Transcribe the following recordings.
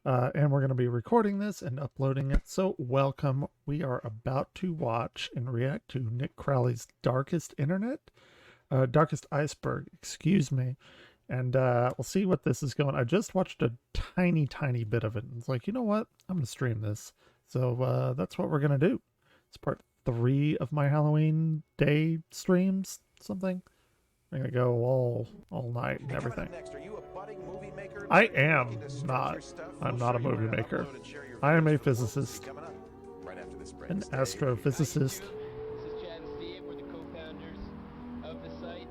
and we're going to be recording this and uploading it. So, welcome. We are about to watch and react to Nick Crowley's Darkest Iceberg, excuse me. And we'll see what this is going. I just watched a tiny bit of it. And it's like, you know what? I'm going to stream this. So that's what we're going to do. It's part 3 of my Halloween day streams, something. I'm going to go all night and everything. I am not. I'm not a movie maker. I am a physicist. An astrophysicist. This is Chad and Steve. We're the co-founders of the site.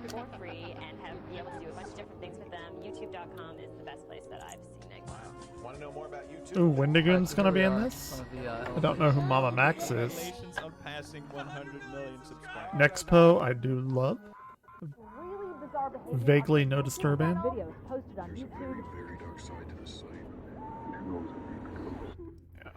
For free and be able to do a bunch of different things with them. YouTube.com is the best place that I've seen it. Want to know more about YouTube? Ooh, Wendigoon's gonna be in this? I don't know who Mama Max is. Congratulations on passing 100 million subscribers. Nexpo, I do love. Really bizarre behavior. Vaguely no disturbing. Videos posted on YouTube. Very dark side to the site. And who knows if we Yeah.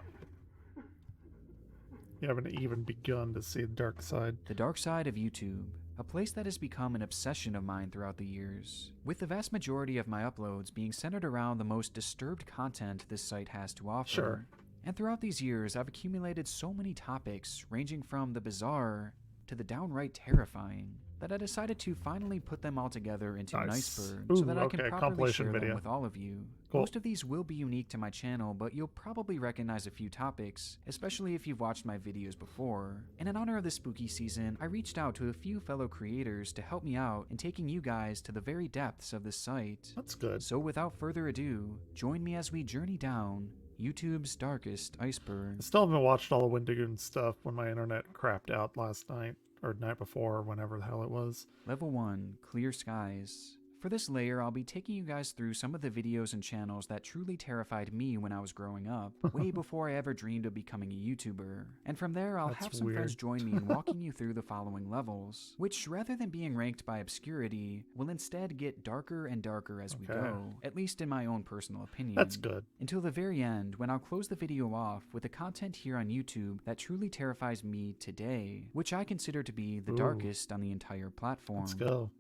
You haven't even begun to see the dark side. The dark side of YouTube, a place that has become an obsession of mine throughout the years, with the vast majority of my uploads being centered around the most disturbed content this site has to offer. Sure. And throughout these years, I've accumulated so many topics, ranging from the bizarre to the downright terrifying, that I decided to finally put them all together into an Nice. iceberg Ooh, so that I okay, can properly compilation share video. them with all of you. Cool. Most of these will be unique to my channel, but you'll probably recognize a few topics, especially if you've watched my videos before. And in honor of this spooky season, I reached out to a few fellow creators to help me out in taking you guys to the very depths of this site. That's good. So without further ado, join me as we journey down YouTube's darkest iceberg. I still haven't watched all the Wendigoon stuff when my internet crapped out last night, or night before, or whenever the hell it was. Level 1, Clear Skies. For this layer, I'll be taking you guys through some of the videos and channels that truly terrified me when I was growing up, way before I ever dreamed of becoming a YouTuber. And from there, I'll That's have some friends weird. join me in walking you through the following levels, which, rather than being ranked by obscurity, will instead get darker and darker as we Okay. go, at least in my own personal opinion. That's good. Until the very end, when I'll close the video off with the content here on YouTube that truly terrifies me today, which I consider to be the Ooh. darkest on the entire platform. Let's go.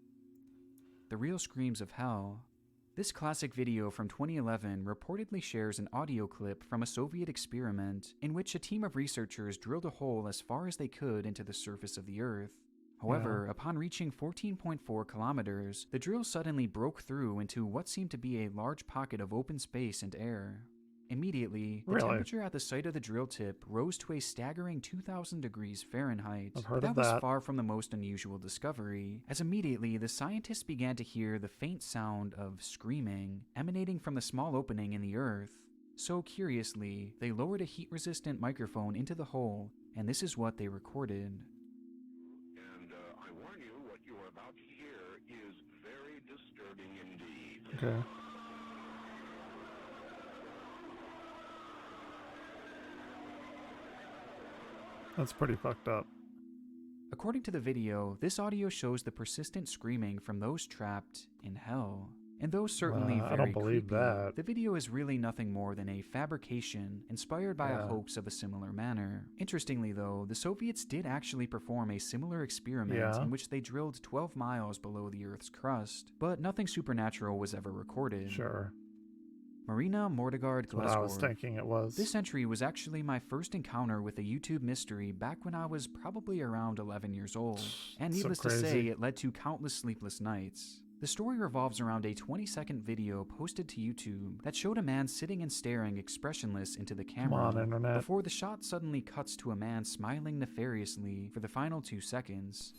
The Real Screams of Hell. This classic video from 2011 reportedly shares an audio clip from a Soviet experiment in which a team of researchers drilled a hole as far as they could into the surface of the Earth. However, upon reaching 14.4 kilometers, the drill suddenly broke through into what seemed to be a large pocket of open space and air. Immediately, the Really? temperature at the site of the drill tip rose to a staggering 2,000 degrees Fahrenheit. I've heard but of that was that. far from the most unusual discovery, as immediately the scientists began to hear the faint sound of screaming emanating from the small opening in the earth. So curiously, they lowered a heat-resistant microphone into the hole, and this is what they recorded. And I warn you, what you are about to hear is very disturbing indeed. Okay. That's pretty fucked up. According to the video, this audio shows the persistent screaming from those trapped in hell. And though certainly I very don't believe creepy, that. the video is really nothing more than a fabrication inspired by a Yeah. hoax of a similar manner. Interestingly though, the Soviets did actually perform a similar experiment Yeah. in which they drilled 12 miles below the Earth's crust, but nothing supernatural was ever recorded. Sure. Marina Mordegard That's what I was Glazgov. thinking it was. This entry was actually my first encounter with a YouTube mystery back when I was probably around 11 years old. And So needless to say, crazy. it led to countless sleepless nights. The story revolves around a 20-second video posted to YouTube that showed a man sitting and staring expressionless into the camera on, internet. before the shot suddenly cuts to a man smiling nefariously for the final 2 seconds.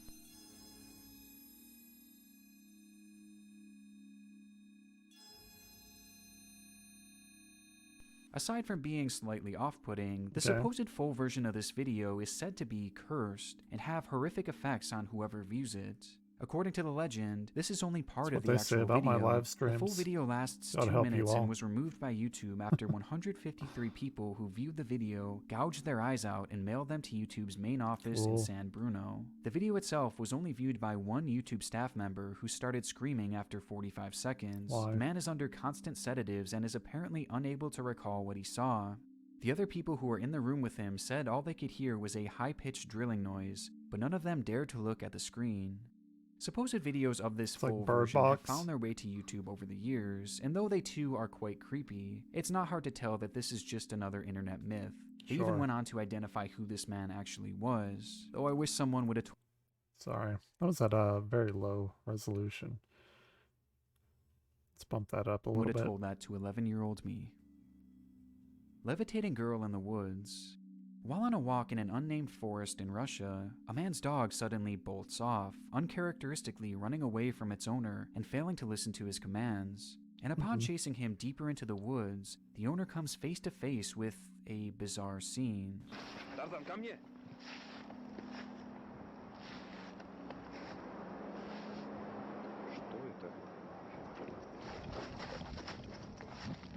Aside from being slightly off-putting, the Okay. supposed full version of this video is said to be cursed and have horrific effects on whoever views it. According to the legend, this is only part That's of what the they say actual about my video. live The full streams. video lasts Gotta 2 help you minutes all. and was removed by YouTube after 153 people who viewed the video gouged their eyes out and mailed them to YouTube's main office in Cool. San Bruno. The video itself was only viewed by one YouTube staff member who started screaming after 45 seconds. Why? The man is under constant sedatives and is apparently unable to recall what he saw. The other people who were in the room with him said all they could hear was a high-pitched drilling noise, but none of them dared to look at the screen. Supposed videos of this It's like full Bird version have Box. found their way to YouTube over the years, and though they too are quite creepy, it's not hard to tell that this is just another internet myth. They Sure. even went on to identify who this man actually was, though I wish someone would have Sorry, that was at a very low resolution. Let's bump that up a little bit. told that to 11-year-old me. Levitating girl in the woods. While on a walk in an unnamed forest in Russia, a man's dog suddenly bolts off, uncharacteristically running away from its owner and failing to listen to his commands. And upon chasing him deeper into the woods, the owner comes face to face with a bizarre scene.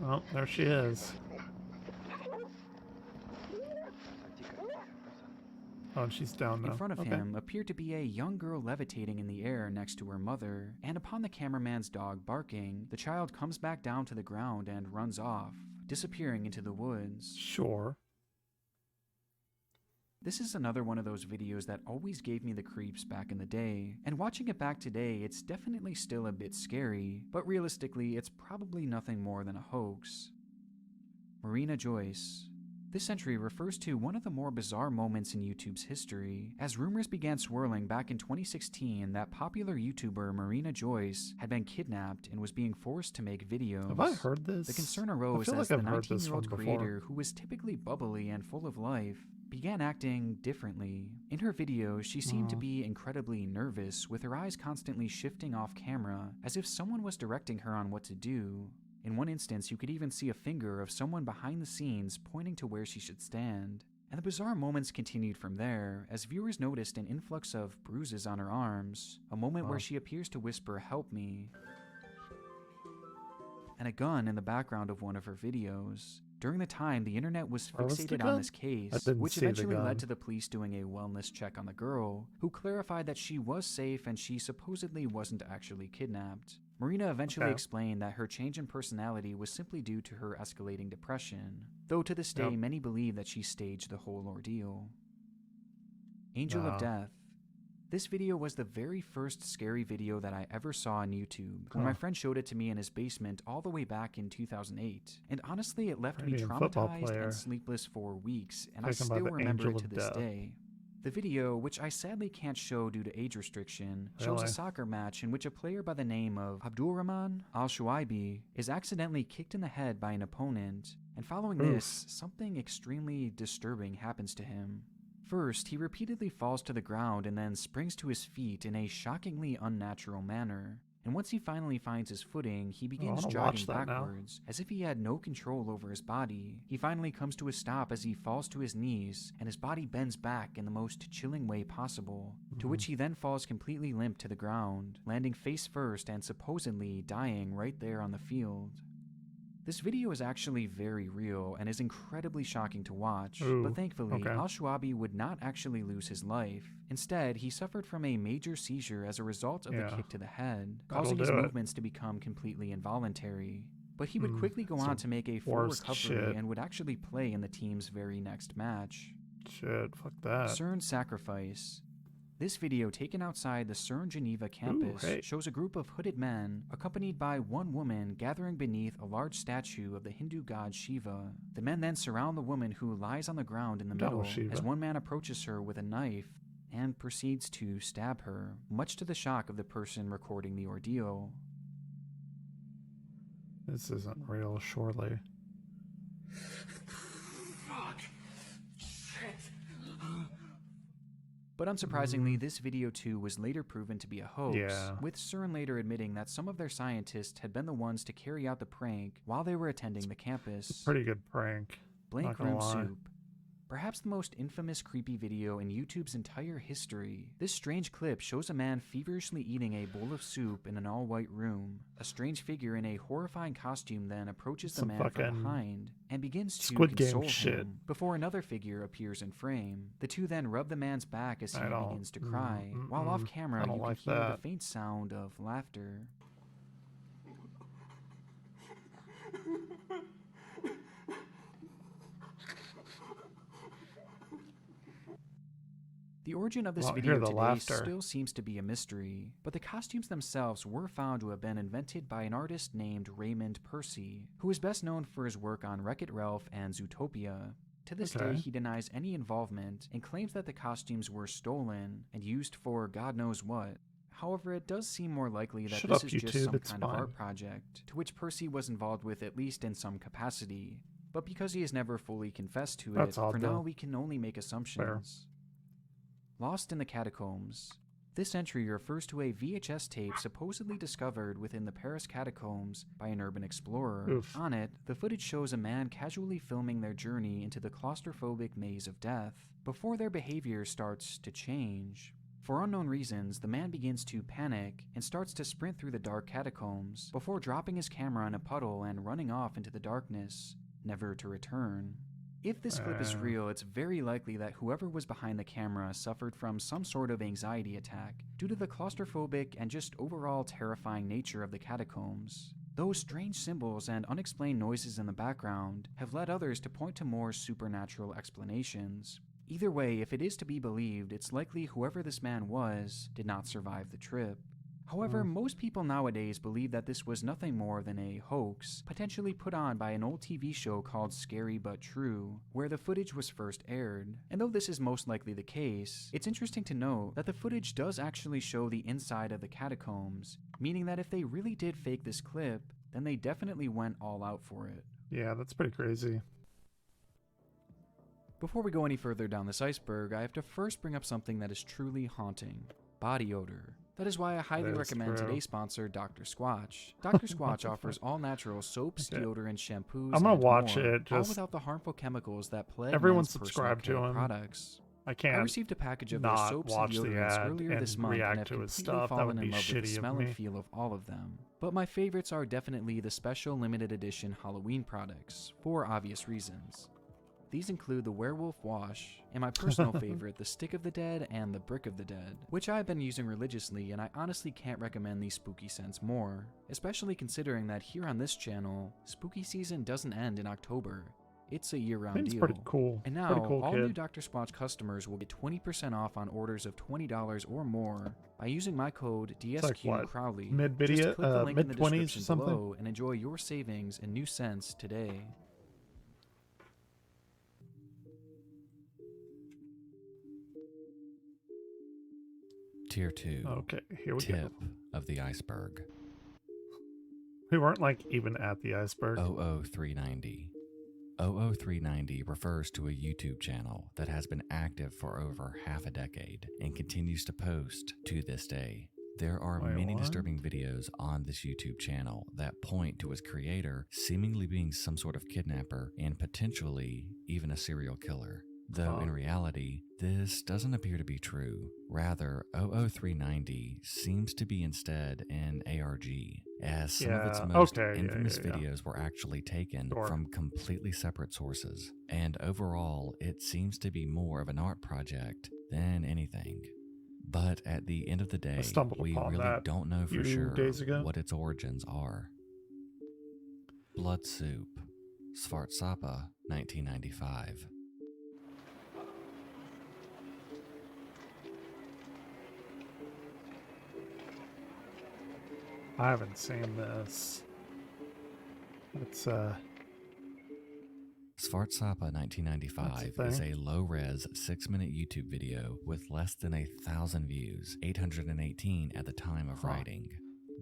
Oh, there she is. Oh, and she's down now. In front of Okay. him appeared to be a young girl levitating in the air next to her mother, and upon the cameraman's dog barking, the child comes back down to the ground and runs off, disappearing into the woods. Sure. This is another one of those videos that always gave me the creeps back in the day, and watching it back today, it's definitely still a bit scary, but realistically, it's probably nothing more than a hoax. Marina Joyce. This entry refers to one of the more bizarre moments in YouTube's history, as rumors began swirling back in 2016 that popular YouTuber Marina Joyce had been kidnapped and was being forced to make videos. Have I heard this? The concern arose I feel as like the I've heard this one 19-year-old before. creator, who was typically bubbly and full of life, began acting differently. In her videos, she seemed to be incredibly nervous, with her eyes constantly shifting off camera, as if someone was directing her on what to do. In one instance, you could even see a finger of someone behind the scenes pointing to where she should stand. And the bizarre moments continued from there, as viewers noticed an influx of bruises on her arms, a moment where she appears to whisper, "Help me," and a gun in the background of one of her videos. During the time, the internet was Where was the fixated on gun? this case, I didn't which see the eventually gun. led to the police doing a wellness check on the girl, who clarified that she was safe and she supposedly wasn't actually kidnapped. Marina eventually Okay. explained that her change in personality was simply due to her escalating depression, though to this day Yep. many believe that she staged the whole ordeal. Angel Wow. of Death. This video was the very first scary video that I ever saw on YouTube, when my Huh. friend showed it to me in his basement all the way back in 2008. And honestly, it left me Canadian football traumatized player. and sleepless for weeks, and I Taken by still the remember Angel it to of this Death. day. The video, which I sadly can't show due to age restriction, shows Really? a soccer match in which a player by the name of Abdulrahman Al-Shuaibi is accidentally kicked in the head by an opponent, and following this, something extremely disturbing happens to him. First, he repeatedly falls to the ground and then springs to his feet in a shockingly unnatural manner. And once he finally finds his footing, he begins wanna jogging watch that now. backwards, as if he had no control over his body. He finally comes to a stop as he falls to his knees, and his body bends back in the most chilling way possible, to which he then falls completely limp to the ground, landing face first and supposedly dying right there on the field. This video is actually very real and is incredibly shocking to watch, Ooh, but thankfully, okay. Al-Shuabi would not actually lose his life. Instead, he suffered from a major seizure as a result of the Yeah. kick to the head, That'll causing his do it. movements to become completely involuntary. But he would quickly go Some on to make a full worst recovery shit. and would actually play in the team's very next match. Shit, fuck that. CERN Sacrifice. This video, taken outside the CERN Geneva campus, hey. shows a group of hooded men, accompanied by one woman, gathering beneath a large statue of the Hindu god Shiva. The men then surround the woman, who lies on the ground in the That middle, was Shiva. as one man approaches her with a knife and proceeds to stab her, much to the shock of the person recording the ordeal. This isn't real, surely. But unsurprisingly, this video too was later proven to be a hoax, Yeah. with CERN later admitting that some of their scientists had been the ones to carry out the prank while they were attending the campus. Pretty good prank. Blank not gonna Room lie. Soup. Perhaps the most infamous creepy video in YouTube's entire history. This strange clip shows a man feverishly eating a bowl of soup in an all-white room. A strange figure in a horrifying costume then approaches the Some man from fucking behind and begins to Squid Game console shit. him before another figure appears in frame. The two then rub the man's back as he I don't- begins to cry, while off camera I don't you like can hear the that. faint sound of laughter. The The origin of this Well, video hear the today laughter. still seems to be a mystery, but the costumes themselves were found to have been invented by an artist named Raymond Percy, who is best known for his work on Wreck-It Ralph and Zootopia. To this day, Okay. he denies any involvement and claims that the costumes were stolen and used for God knows what. However, it does seem more likely that Shut this up, is just YouTube, some it's kind of fine. art project, to which Percy was involved with at least in some capacity. But because he has never fully confessed to That's it, odd, for now though. we can only make assumptions. Lost in the Catacombs. This entry refers to a VHS tape supposedly discovered within the Paris catacombs by an urban explorer. Oof. On it, the footage shows a man casually filming their journey into the claustrophobic maze of death, before their behavior starts to change. For unknown reasons, the man begins to panic and starts to sprint through the dark catacombs, before dropping his camera in a puddle and running off into the darkness, never to return. If this clip is real, it's very likely that whoever was behind the camera suffered from some sort of anxiety attack due to the claustrophobic and just overall terrifying nature of the catacombs. Those strange symbols and unexplained noises in the background have led others to point to more supernatural explanations. Either way, if it is to be believed, it's likely whoever this man was did not survive the trip. However, most people nowadays believe that this was nothing more than a hoax, potentially put on by an old TV show called Scary But True, where the footage was first aired. And though this is most likely the case, it's interesting to note that the footage does actually show the inside of the catacombs, meaning that if they really did fake this clip, then they definitely went all out for it. Yeah, that's pretty crazy. Before we go any further down this iceberg, I have to first bring up something that is truly haunting: body odor. That is why I highly That is recommend true. today's sponsor, Dr. Squatch. Dr. Squatch offers all-natural soaps, Okay. deodorants, shampoos, I'm gonna and watch more, it, all just- without the harmful chemicals that plague Everyone men's personal subscribe to care him. products. I I can't received a package of their not soaps watch and the deodorants ad earlier this and month and react have to his completely stuff. That fallen would in be love with the shitty of smell me. and feel of all of them. But my favorites are definitely the special limited edition Halloween products, for obvious reasons. These include the Werewolf Wash, and my personal favorite, the Stick of the Dead and the Brick of the Dead, which I've been using religiously, and I honestly can't recommend these spooky scents more, especially considering that here on this channel, spooky season doesn't end in October. It's a year-round Seems deal. pretty cool. And now, Pretty cool, all kid. new Dr. Squatch customers will get 20% off on orders of $20 or more by using my code DSQ what, Crowley. mid-video- Just click the link in the mid-20s or description something? below and enjoy your savings and new scents today. Tier 2. Okay, here we Tip go. of the iceberg. We weren't like even at the iceberg. 00390. 00390 refers to a YouTube channel that has been active for over half a decade and continues to post to this day. There are Wait, many what? disturbing videos on this YouTube channel that point to its creator seemingly being some sort of kidnapper and potentially even a serial killer. Though in reality, this doesn't appear to be true. Rather, 00390 seems to be instead an ARG, as some of its Yeah, most okay, yeah, infamous yeah, yeah. videos were actually taken Sure. from completely separate sources. And overall, it seems to be more of an art project than anything. But at the end of the day, stumbled we upon really that don't know for few sure days ago. what its origins are. Blood Soup, Svartsapa, 1995. I haven't seen this. It's Svartsapa 1995 That's is a a low-res 6-minute YouTube video with less than 1,000 views, 818 at the time of writing.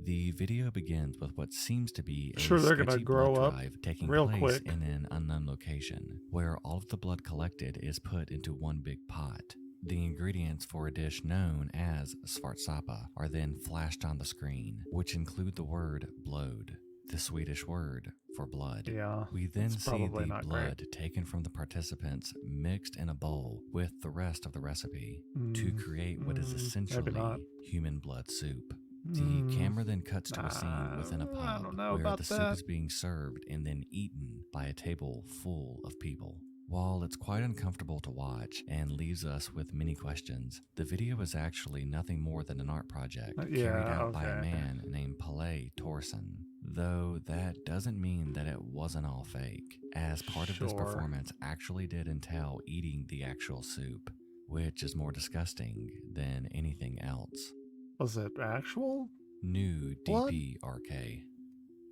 The video begins with what seems to be a Sure, they're gonna sketchy grow blood up drive taking real place quick. in an unknown location, where all of the blood collected is put into one big pot. The ingredients for a dish known as Svartsapa are then flashed on the screen, which include the word blod, the Swedish word for blood. yeah. We then it's see probably the not blood taken from the participants mixed in a bowl with the rest of the recipe to create what is maybe essentially not. human blood soup. The camera then cuts to a scene within a I pub don't know where about the soup that. is being served and then eaten by a table full of people. While it's quite uncomfortable to watch and leaves us with many questions, the video is actually nothing more than an art project carried out by a okay. man named Pelle Thorsen. Though that doesn't mean that it wasn't all fake, as part of this Sure. performance actually did entail eating the actual soup, which is more disgusting than anything else. Was it actual? New What? DPRK.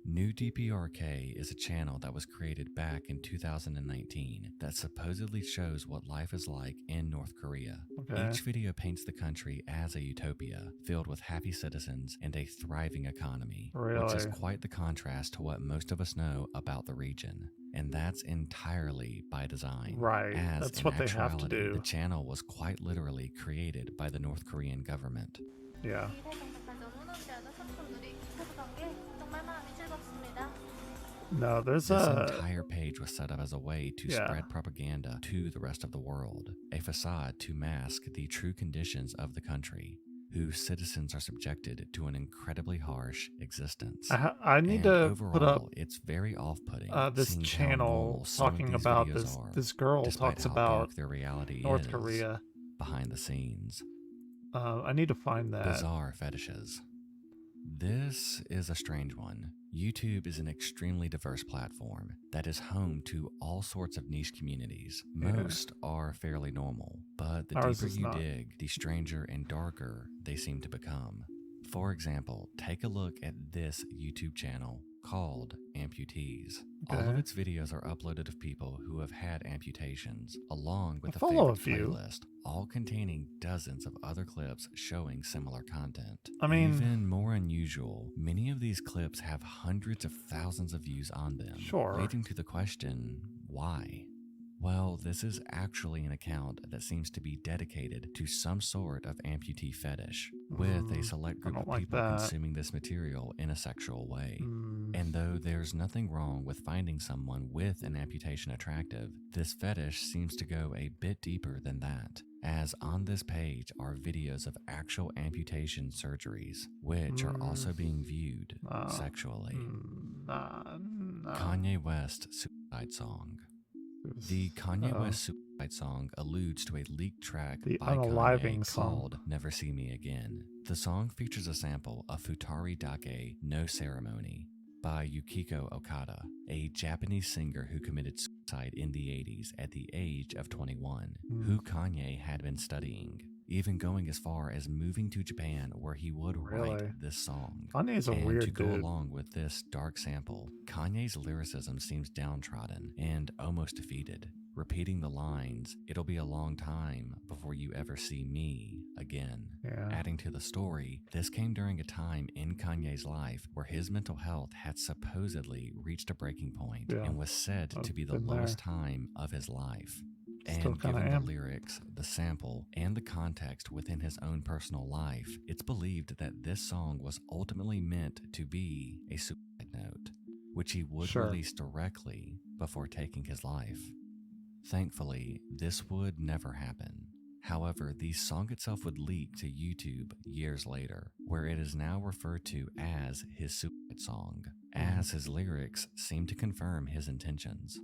New DPRK is a channel that was created back in 2019 that supposedly shows what life is like in North Korea. Okay. Each video paints the country as a utopia, filled with happy citizens and a thriving economy, which is Really? quite the contrast to what most of us know about the region. And that's entirely by design. Right. As That's in what they have to actuality, do. the channel was quite literally created by the North Korean government. Yeah. No, there's This a entire page was set up as a way to Yeah. spread propaganda to the rest of the world, a facade to mask the true conditions of the country, whose citizens are subjected to an incredibly harsh existence. I need And to overall, put up it's very off-putting. this seeing how channel normal some of talking these about videos this. are, This girl despite talks how about dark their reality North is Korea. behind the scenes. I need to find that. Bizarre fetishes. This is a strange one. YouTube is an extremely diverse platform that is home to all sorts of niche communities. Yeah. Most are fairly normal, but the Ours deeper is you not. dig, the stranger and darker they seem to become. For example, take a look at this YouTube channel called Amputees. All of Okay. its videos are uploaded of people who have had amputations, along with I a follow favorite a few. playlist, all containing dozens of other clips showing similar content. I mean- even more unusual, many of these clips have hundreds of thousands of views on them, Sure. leading to the question, why? Well, this is actually an account that seems to be dedicated to some sort of amputee fetish, with a select I group don't of like people that. consuming this material in a sexual way. Mm, And though there's nothing wrong with finding someone with an amputation attractive, this fetish seems to go a bit deeper than that, as on this page are videos of actual amputation surgeries, which are also being viewed sexually. nah. Kanye West Suicide Song. The Kanye West Suicide Song alludes to a leaked track The by unaliving Kanye song. called Never See Me Again. The song features a sample of Futari Dake No Ceremony by Yukiko Okada, a Japanese singer who committed suicide in the 80s at the age of 21, who Kanye had been studying, even going as far as moving to Japan where he would Really? write this song. Kanye's a And weird to go dude. along with this dark sample, Kanye's lyricism seems downtrodden and almost defeated, repeating the lines, "It'll be a long time before you ever see me again." Yeah. Adding to the story, this came during a time in Kanye's life where his mental health had supposedly reached a breaking point Yeah. and was said to I've be the been there. lowest time of his life. Still And kinda given the am. lyrics, the sample, and the context within his own personal life, it's believed that this song was ultimately meant to be a suicide note, which he would Sure. release directly before taking his life. Thankfully, this would never happen. However, the song itself would leak to YouTube years later, where it is now referred to as his suicide song, as his lyrics seem to confirm his intentions.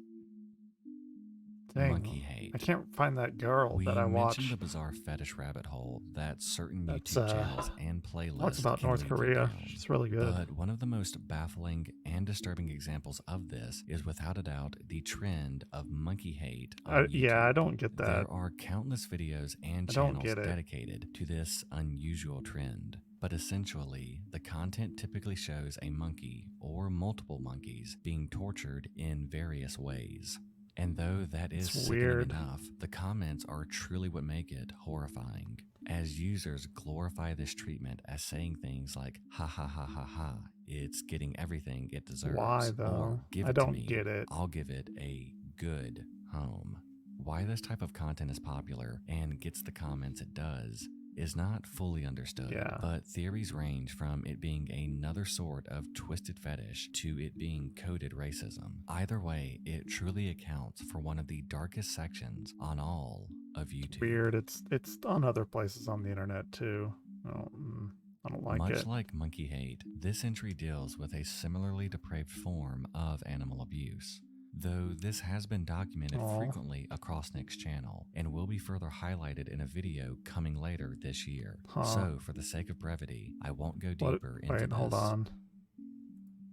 Dang. Monkey hate. I can't find that girl We that I watch. mentioned the bizarre fetish rabbit hole that certain That's, YouTube channels and playlists Talks about can North lead you Korea. down. She's really good. But one of the most baffling and disturbing examples of this is without a doubt the trend of monkey hate on Yeah, I YouTube. don't get that. There are countless videos and I don't channels get it. dedicated to this unusual trend. But essentially, the content typically shows a monkey or multiple monkeys being tortured in various ways. And though that is It's sickening weird. enough, the comments are truly what make it horrifying, as users glorify this treatment as saying things like, "Ha ha ha ha ha, it's getting everything it deserves." Why, though? Or, "Give I it to don't me, get it. I'll give it a good home." Why this type of content is popular and gets the comments it does is not fully understood, Yeah. but theories range from it being another sort of twisted fetish to it being coded racism. Either way, it truly accounts for one of the darkest sections on all of YouTube. Weird. It's on other places on the internet too. I don't like Much it. like monkey hate, this entry deals with a similarly depraved form of animal abuse. Though this has been documented Aw. frequently across Nick's channel and will be further highlighted in a video coming later this year. Huh. So, for the sake of brevity, I won't go What- deeper into Wait, this. hold on.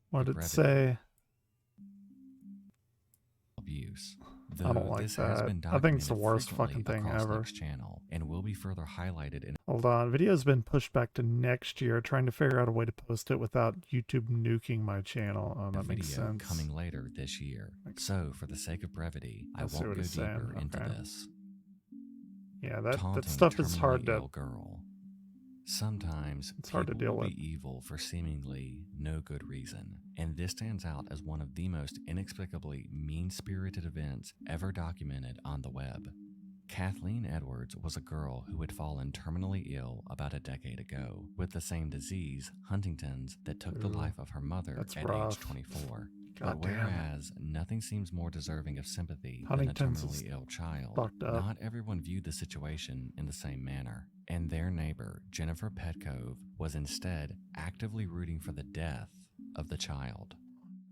What did it brevity. say? abuse. I don't Though like this has that. been I think it's the documented worst frequently fucking thing across ever. Nick's channel and will be further highlighted in Hold on, video's been pushed back to next year. Trying to figure out a way to post it without YouTube nuking my channel. Oh, a that makes video sense. coming later this year. So, for the sake of brevity, I see won't what go he's saying. deeper into Okay. this. Yeah, that Taunting stuff a is hard terminally to. ill girl. Sometimes It's hard to people deal will with. be evil for seemingly no good reason, and this stands out as one of the most inexplicably mean-spirited events ever documented on the web. Kathleen Edwards was a girl who had fallen terminally ill about a decade ago with the same disease, Huntington's, that took the Ooh, life of her mother that's at rough. age 24. God But damn. whereas nothing seems more deserving of sympathy Huntington's than a is terminally ill child, fucked up. not everyone viewed the situation in the same manner. And their neighbor, Jennifer Petcove, was instead actively rooting for the death of the child,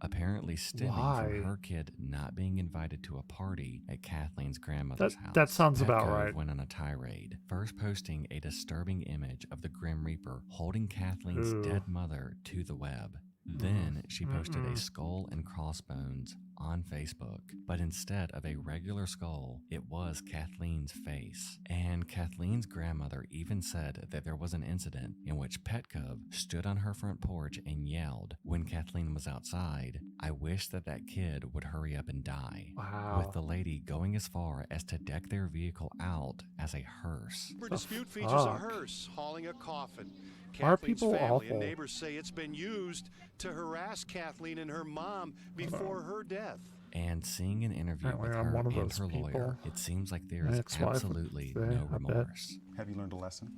apparently stemming Why? from her kid not being invited to a party at Kathleen's grandmother's house. That sounds about Petcove right. went on a tirade, first posting a disturbing image of the Grim Reaper holding Kathleen's Ooh. dead mother to the web. Then she posted a skull and crossbones on Facebook, but instead of a regular skull, it was Kathleen's face. And Kathleen's grandmother even said that there was an incident in which Petcove stood on her front porch and yelled when Kathleen was outside, "I wish that that kid would hurry up and die." Wow. With the lady going as far as to deck their vehicle out as a hearse. For The dispute features a fuck? hearse hauling a coffin. Why are Kathleen's people family awful? and neighbors say it's been used to harass Kathleen and her mom before her death. And seeing an interview Apparently with I'm her one of and those her lawyer, people. it seems like there My is ex-wife would absolutely say, no I bet. remorse. Have you learned a lesson?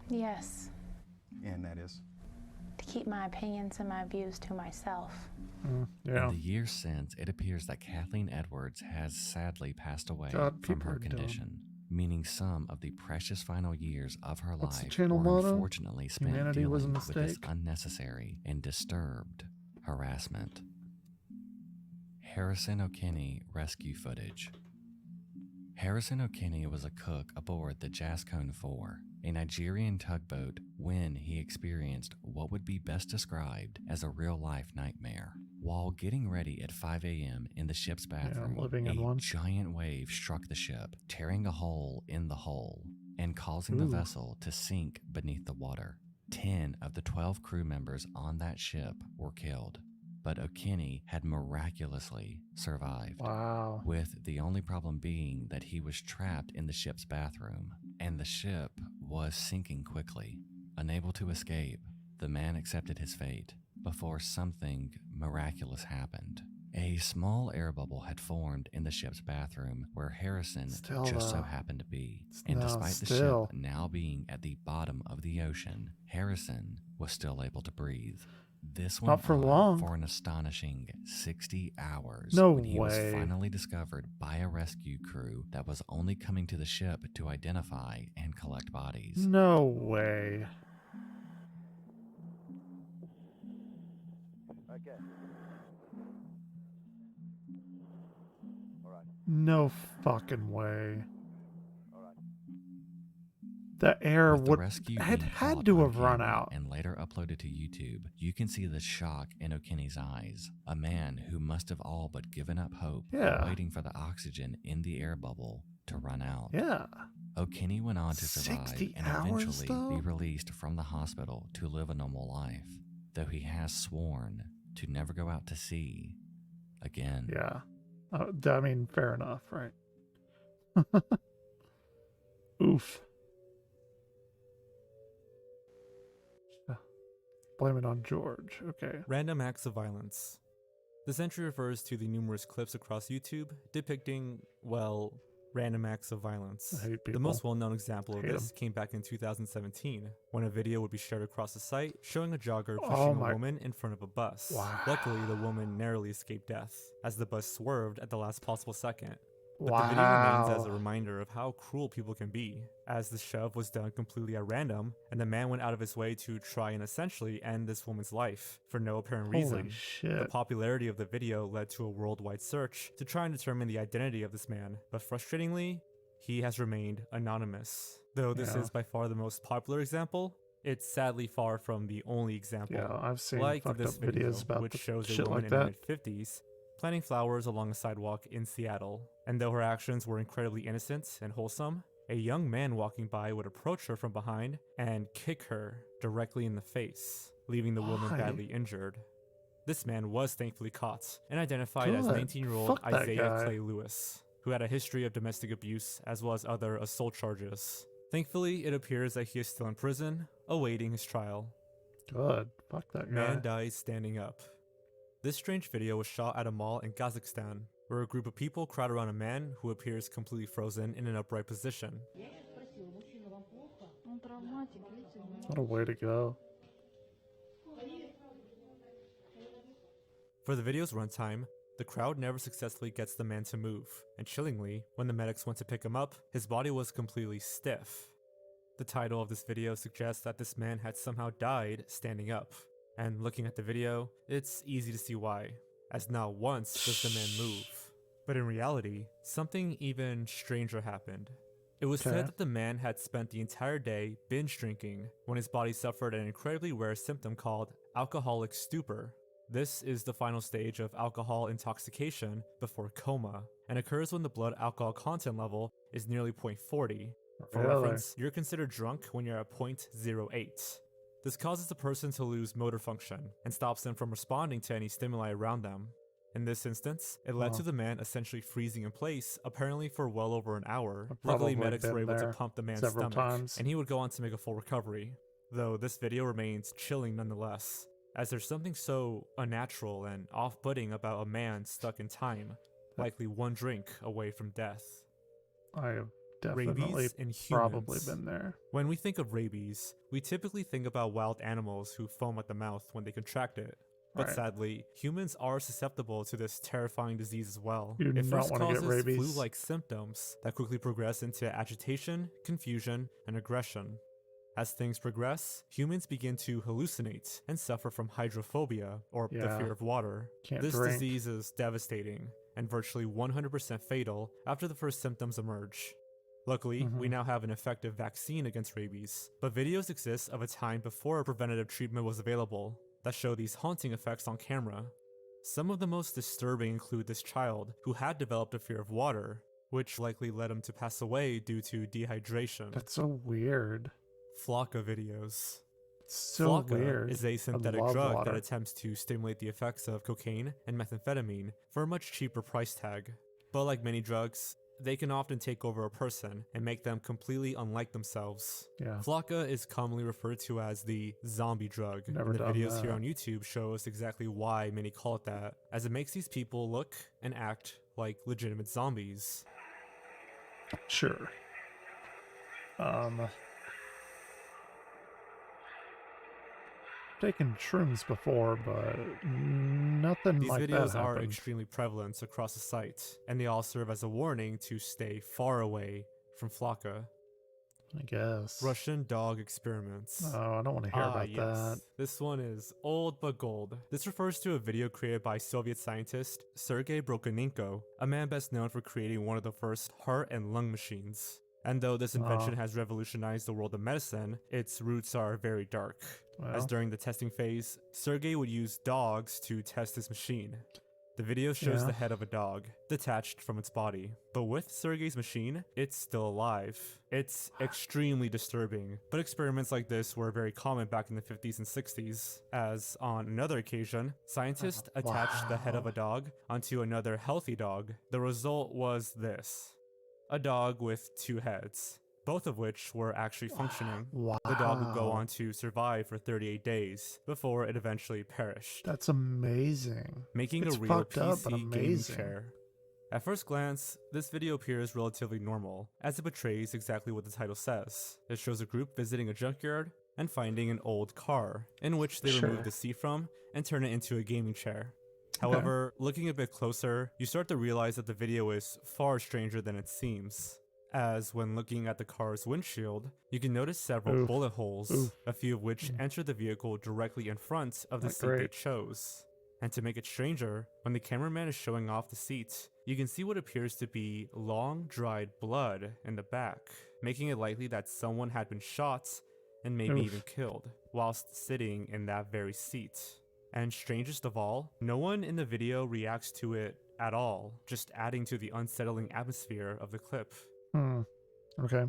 Yes, And that is? to keep my opinions and my views to myself. Yeah. In the years since, it appears that Kathleen Edwards has sadly passed away God, from people her are dumb. condition, meaning some of the precious final years of her What's the life channel were motto? unfortunately spent Humanity was a dealing with this mistake. unnecessary and disturbed harassment. Harrison O'Kinney rescue footage. Harrison O'Kinney was a cook aboard the Jascone 4, a Nigerian tugboat, when he experienced what would be best described as a real-life nightmare. While getting ready at 5 a.m. in the ship's bathroom, living in a one. giant wave struck the ship, tearing a hole in the hull and causing the Ooh. vessel to sink beneath the water. 10 of the 12 crew members on that ship were killed, but O'Kinney had miraculously survived. Wow. With the only problem being that he was trapped in the ship's bathroom, and the ship was sinking quickly. Unable to escape, the man accepted his fate before something miraculous happened. A small air bubble had formed in the ship's bathroom where Harrison Still, just so though. happened to be. And No, despite the still. ship now being at the bottom of the ocean, Harrison was still able to breathe. This went Not for on long. for an astonishing 60 hours No when he was way. finally discovered by a rescue crew that was only coming to the ship to identify and collect bodies. No way. Okay. No fucking way. The air With the would rescue had being had caught to on have run camera out. and later uploaded to YouTube, you can see the shock in O'Kinney's eyes. A man who must have all but given up hope, Yeah. waiting for the oxygen in the air bubble to run out. Yeah. O'Kinney went on to survive 60 and hours, eventually though? be released from the hospital to live a normal life, though he has sworn to never go out to sea again. Yeah. I mean, fair enough, right? Oof. Blame it on George. Okay. Random acts of violence. This entry refers to the numerous clips across YouTube depicting, well, random acts of violence. I hate The people. most well-known example of Hate this came back in 2017, when a video would be shared across the site showing a jogger Oh pushing my- a woman in front of a bus. Wow. Luckily, the woman narrowly escaped death, as the bus swerved at the last possible second. But Wow. the video remains as a reminder of how cruel people can be, as the shove was done completely at random, and the man went out of his way to try and essentially end this woman's life, for no apparent Holy reason. shit. The popularity of the video led to a worldwide search to try and determine the identity of this man, but frustratingly, he has remained anonymous. Though this Yeah. is by far the most popular example, it's sadly far from the only example. Yeah, I've seen like fucked this up video, videos about which the shows a shit woman like in her that. mid-50s planting flowers along a sidewalk in Seattle. And though her actions were incredibly innocent and wholesome, a young man walking by would approach her from behind and kick her directly in the face, leaving the woman Why? badly injured. This man was thankfully caught and identified as Good. 19-year-old Fuck that Isaiah guy. Clay Lewis, who had a history of domestic abuse as well as other assault charges. Thankfully, it appears that he is still in prison, awaiting his trial. Good. Fuck that guy. Man dies standing up. This strange video was shot at a mall in Kazakhstan, where a group of people crowd around a man who appears completely frozen in an upright position. What a way to go. For the video's runtime, the crowd never successfully gets the man to move, and chillingly, when the medics went to pick him up, his body was completely stiff. The title of this video suggests that this man had somehow died standing up, and looking at the video, it's easy to see why, as not once does the man move. But in reality, something even stranger happened. It was said that the man had spent the entire day binge drinking when his body suffered an incredibly rare symptom called alcoholic stupor. This is the final stage of alcohol intoxication before coma, and occurs when the blood alcohol content level is nearly 0.40. For reference, you're considered drunk when you're at 0.08. This causes the person to lose motor function, and stops them from responding to any stimuli around them. In this instance, it led to the man essentially freezing in place, apparently for well over an hour. Luckily, medics were able to pump the man's stomach, and he would go on to make a full recovery. Though this video remains chilling nonetheless, as there's something so unnatural and off-putting about a man stuck in time, likely one drink away from death. I have definitely Rabies in humans. probably been there. When we think of rabies, we typically think about wild animals who foam at the mouth when they contract it. But Right. sadly, humans are susceptible to this terrifying disease as well. You do It not first wanna get causes rabies. flu-like symptoms that quickly progress into agitation, confusion, and aggression. As things progress, humans begin to hallucinate and suffer from hydrophobia, or the Yeah. fear of water. Can't This drink. disease is devastating and virtually 100% fatal after the first symptoms emerge. Luckily, we now have an effective vaccine against rabies, but videos exist of a time before a preventative treatment was available that show these haunting effects on camera. Some of the most disturbing include this child who had developed a fear of water, which likely led him to pass away due to dehydration. That's so weird. Flocka videos. It's so Flocka weird. is a synthetic love drug water. that attempts to stimulate the effects of cocaine and methamphetamine for a much cheaper price tag. But like many drugs, they can often take over a person and make them completely unlike themselves. Yeah. Flocka is commonly referred to as the zombie drug. Never and the done videos that. here on YouTube show us exactly why many call it that, as it makes these people look and act like legitimate zombies. Sure. Taken shrooms before, but nothing These like that videos are happened. extremely prevalent across the site, and they all serve as a warning to stay far away from Flocka. I guess. Russian dog experiments. Oh, I don't want to hear about that. This one is old but gold. This refers to a video created by Soviet scientist Sergei Brokaninko, a man best known for creating one of the first heart and lung machines. And though this invention has revolutionized the world of medicine, its roots are very dark. As during the testing phase, Sergei would use dogs to test his machine. The video shows the head of a dog, detached from its body. But with Sergei's machine, it's still alive. It's extremely disturbing, but experiments like this were very common back in the 50s and 60s, as on another occasion, scientists attached the head of a dog onto another healthy dog. The result was this: a dog with two heads, both of which were actually functioning. The dog would go on to survive for 38 days before it eventually perished. That's amazing. Making It's a real fucked up, but PC gaming amazing. chair. At first glance, this video appears relatively normal, as it portrays exactly what the title says. It shows a group visiting a junkyard and finding an old car, in which they remove the seat from and turn it into a gaming chair. However, looking a bit closer, you start to realize that the video is far stranger than it seems. As when looking at the car's windshield, you can notice several bullet holes, a few of which enter the vehicle directly in front of the Not seat they chose. And to make it stranger, when the cameraman is showing off the seat, you can see what appears to be long dried blood in the back, making it likely that someone had been shot and maybe even killed whilst sitting in that very seat. And strangest of all, no one in the video reacts to it at all, just adding to the unsettling atmosphere of the clip. Okay.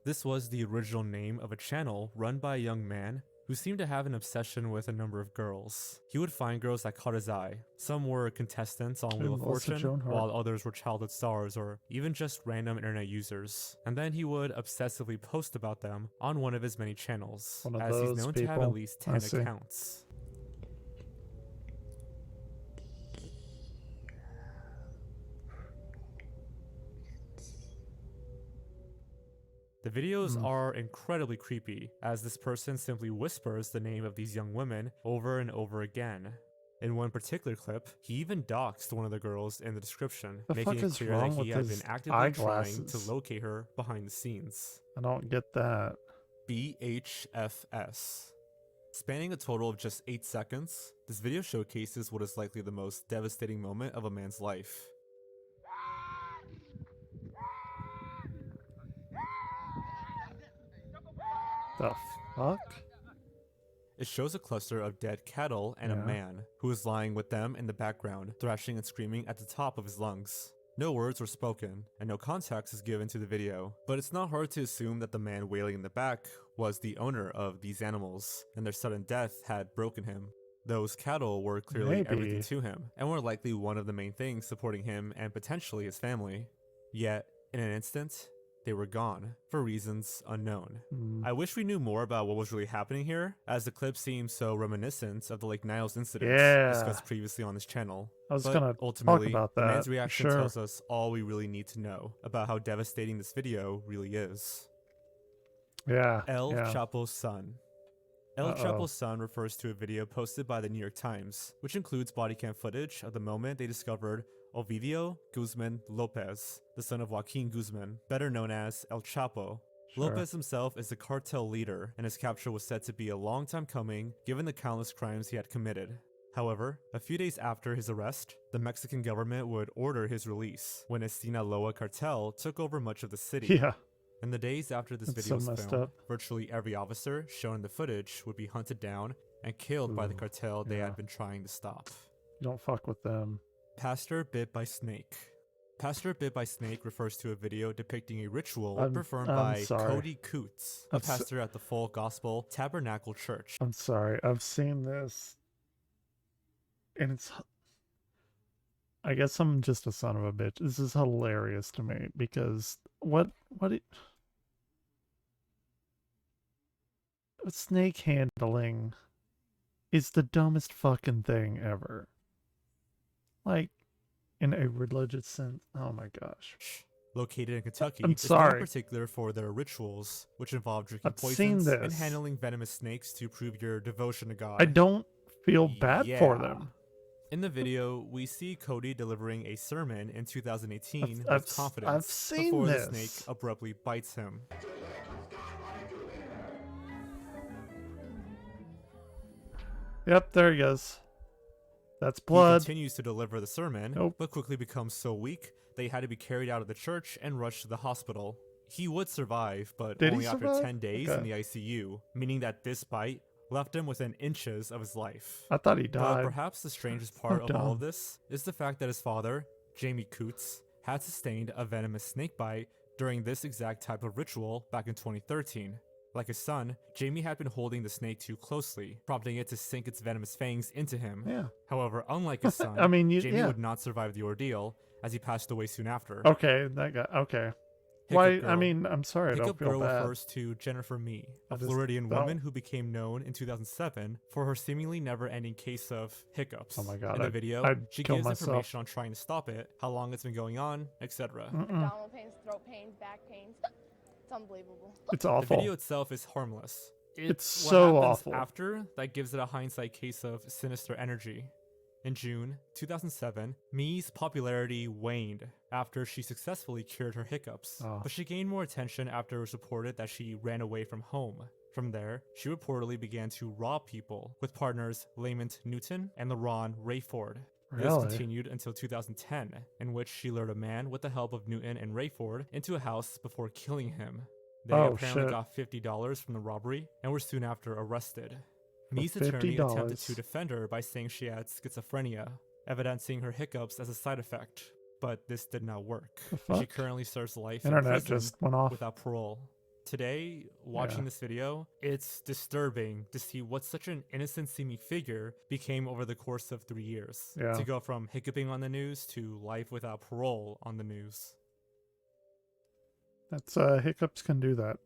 This was the original name of a channel run by a young man who seemed to have an obsession with a number of girls. He would find girls that caught his eye. Some were contestants on Wheel of Fortune, while others were childhood stars or even just random internet users. And then he would obsessively post about them on one of his many channels, as he's known to have at least 10 accounts. The videos are incredibly creepy, as this person simply whispers the name of these young women over and over again. In one particular clip, he even doxed one of the girls in the description, making it clear that he had been actively trying to locate her behind the scenes. I don't get that. BHFS. Spanning a total of just 8 seconds, this video showcases what is likely the most devastating moment of a man's life. The fuck? It shows a cluster of dead cattle and a man who is lying with them in the background, thrashing and screaming at the top of his lungs. No words were spoken, and no context is given to the video, but it's not hard to assume that the man wailing in the back was the owner of these animals, and their sudden death had broken him. Those cattle were clearly everything to him, and were likely one of the main things supporting him and potentially his family. Yet, in an instant, they were gone, for reasons unknown. I wish we knew more about what was really happening here, as the clip seems so reminiscent of the Lake Niles incident discussed previously on this channel. I was gonna ultimately, talk about that. The man's reaction tells us all we really need to know about how devastating this video really is. El Chapo's son. El Chapo's son refers to a video posted by the New York Times, which includes body cam footage of the moment they discovered Ovidio Guzman Lopez, the son of Joaquin Guzman, better known as El Chapo. Lopez himself is the cartel leader, and his capture was said to be a long time coming given the countless crimes he had committed. However, a few days after his arrest, the Mexican government would order his release when a Sinaloa cartel took over much of the city. In the days after this video was filmed, virtually every officer shown in the footage would be hunted down and killed by the cartel they had been trying to stop. You don't fuck with them. Pastor Bit by Snake. Pastor Bit by Snake refers to a video depicting a ritual performed by Cody Coots, a pastor at the Full Gospel Tabernacle Church. I'm sorry, I've seen this, and it's... I guess I'm just a son of a bitch. This is hilarious to me, because snake handling is the dumbest fucking thing ever. Like, in a religious sense. Oh my gosh. Located in Kentucky, I'm is known in particular for their rituals, which involve drinking poisons and handling venomous snakes to prove your devotion to God. I don't feel bad for them. In the video, we see Cody delivering a sermon in 2018 with confidence before the snake abruptly bites him. Yep, there he goes. That's blood. He continues to deliver the sermon, but quickly becomes so weak that he had to be carried out of the church and rushed to the hospital. He would survive, but only after 10 days in the ICU, meaning that this bite left him within inches of his life. I thought he died. But perhaps the strangest part of all of this is the fact that his father, Jamie Coots, had sustained a venomous snake bite during this exact type of ritual back in 2013. Like his son, Jamie had been holding the snake too closely, prompting it to sink its venomous fangs into him. However, unlike his son, Jamie would not survive the ordeal, as he passed away soon after. Okay, that guy. Okay. Why? I mean, I'm sorry, I don't feel Girl bad. refers to Jennifer Mee, a Floridian woman who became known in 2007 for her seemingly never-ending case of hiccups. Oh my god! In the video, she gives information on trying to stop it, how long it's been going on, etc. Abdominal pains, throat pains, back pains. It's unbelievable. It's awful. The video itself is harmless. It's so what happens awful. After that gives it a hindsight case of sinister energy. In June 2007, Mee's popularity waned after she successfully cured her hiccups, but she gained more attention after it was reported that she ran away from home. From there, she reportedly began to rob people with partners Lamont Newton and LaRon Rayford. This continued until 2010, in which she lured a man with the help of Newton and Rayford into a house before killing him. They apparently got $50 from the robbery and were soon after arrested. Mi's attorney attempted to defend her by saying she had schizophrenia, evidencing her hiccups as a side effect, but this did not work. And she currently serves life in Internet prison just went off. without parole. Today, watching this video, it's disturbing to see what such an innocent seeming figure became over the course of 3 years. Yeah. To go from hiccuping on the news to life without parole on the news. That's hiccups can do that.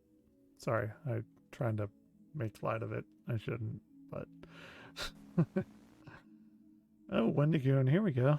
Sorry, I'm trying to make light of it. I shouldn't, but oh, Wendigoon, here we go.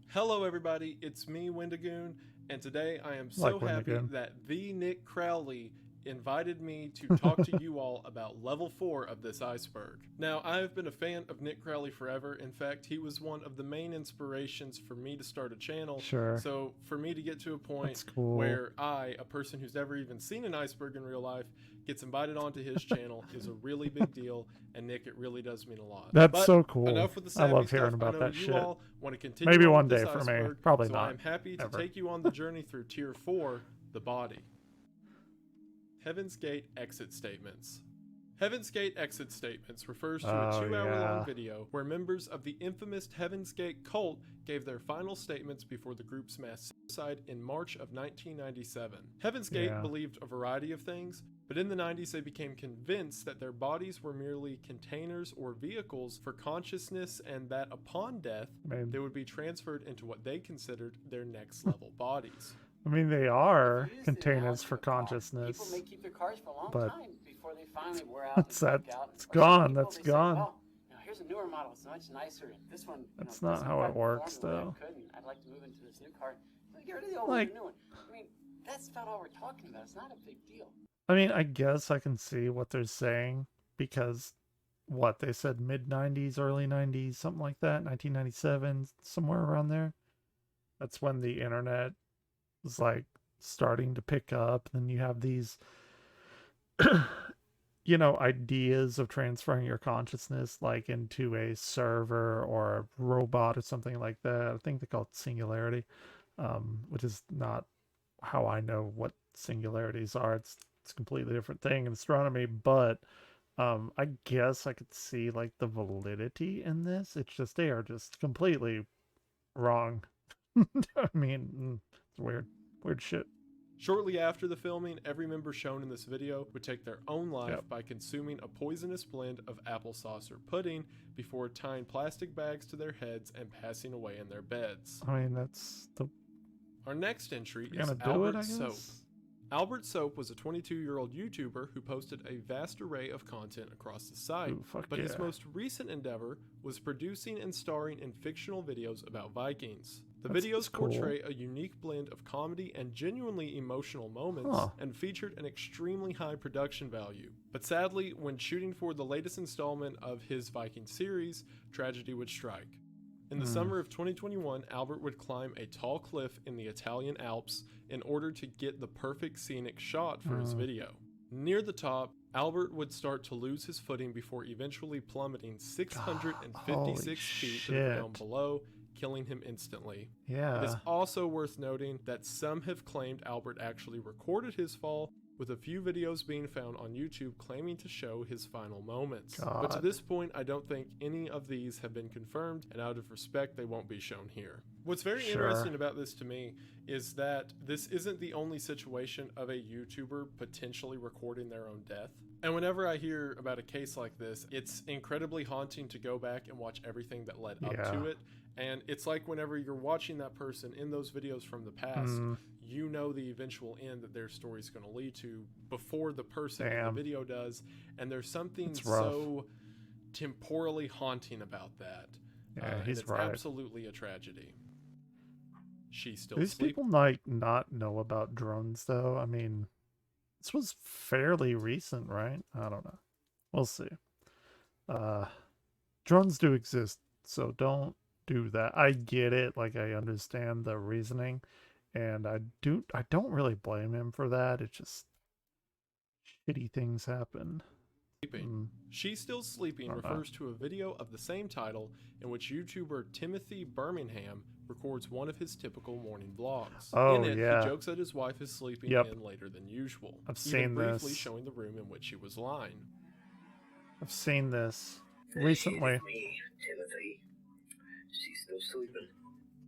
Hello everybody, it's me, Wendigoon, and today I am so happy that the Nick Crowley invited me to talk to you all about level 4 of this iceberg. Now, I have been a fan of Nick Crowley forever. In fact, he was one of the main inspirations for me to start a channel. Sure. So for me to get to a point where I, a person who's never even seen an iceberg in real life, gets invited onto his channel is a really big deal, and Nick, it really does mean a lot. That's so cool. Enough with the I love stuff. hearing about I know that you shit. all want to continue Maybe on one with day this for me. iceberg, Probably so not. I'm happy to ever. take you on the journey through Tier 4, the body. Heaven's Gate exit statements. Heaven's Gate exit statements refers to a 2-hour-long video where members of the infamous Heaven's Gate cult gave their final statements before the group's mass suicide in March of 1997. Heaven's Gate believed a variety of things, but in the 90s they became convinced that their bodies were merely containers or vehicles for consciousness, and that upon death they would be transferred into what they considered their next level bodies. I mean, they are containers for consciousness. People may keep their cars for a long but time before they finally wear out. that's that. It's gone. That's gone. Well, here's a newer model. It's much nicer. This one. That's not how it works, though. I'd like to move into this new car. Get rid of the old Like, one, the new one. I mean, that's about all we're talking about. It's not a big deal. I mean, I guess I can see what they're saying because what they said mid-90s, early 90s, something like that, 1997, somewhere around there. That's when the internet was like starting to pick up. Then you have these you know, ideas of transferring your consciousness like into a server or a robot or something like that. I think they call it singularity, which is not how I know what singularities are. It's a completely different thing in astronomy, but I guess I could see like the validity in this. It's just they are just completely wrong. I mean, it's weird shit. Shortly after the filming, every member shown in this video would take their own life by consuming a poisonous blend of applesauce or pudding before tying plastic bags to their heads and passing away in their beds. I mean, that's the... Our next entry You're is gonna do Albert it, I Soap. guess? Albert Soap was a 22-year-old YouTuber who posted a vast array of content across the site, Ooh, fuck but his yeah. most recent endeavor was producing and starring in fictional videos about Vikings. The That's videos cool. portray a unique blend of comedy and genuinely emotional moments, and featured an extremely high production value. But sadly, when shooting for the latest installment of his Viking series, tragedy would strike. In the summer of 2021, Albert would climb a tall cliff in the Italian Alps in order to get the perfect scenic shot for his video. Near the top, Albert would start to lose his footing before eventually plummeting 656 feet to the ground below, killing him instantly. Yeah. It is also worth noting that some have claimed Albert actually recorded his fall, with a few videos being found on YouTube claiming to show his final moments. But to this point, I don't think any of these have been confirmed, and out of respect, they won't be shown here. What's very interesting about this to me is that this isn't the only situation of a YouTuber potentially recording their own death. And whenever I hear about a case like this, it's incredibly haunting to go back and watch everything that led up to it. And it's like whenever you're watching that person in those videos from the past, you know the eventual end that their story is going to lead to before the person in the video does. And there's something so temporally haunting about that. Yeah, he's it's right. absolutely a tragedy. She's still These sleeping. people like not know about drones though. I mean, this was fairly recent, right? I don't know. We'll see. Drones do exist, so don't do that. I get it. Like, I understand the reasoning, and I don't really blame him for that. It's just shitty things happen. She's Still Sleeping refers to a video of the same title in which YouTuber Timothy Birmingham records one of his typical morning vlogs. In it, he jokes that his wife is sleeping in later than usual. I've even seen briefly this. showing the room in which she was lying. I've seen this. recently. Timothy. She's still sleeping.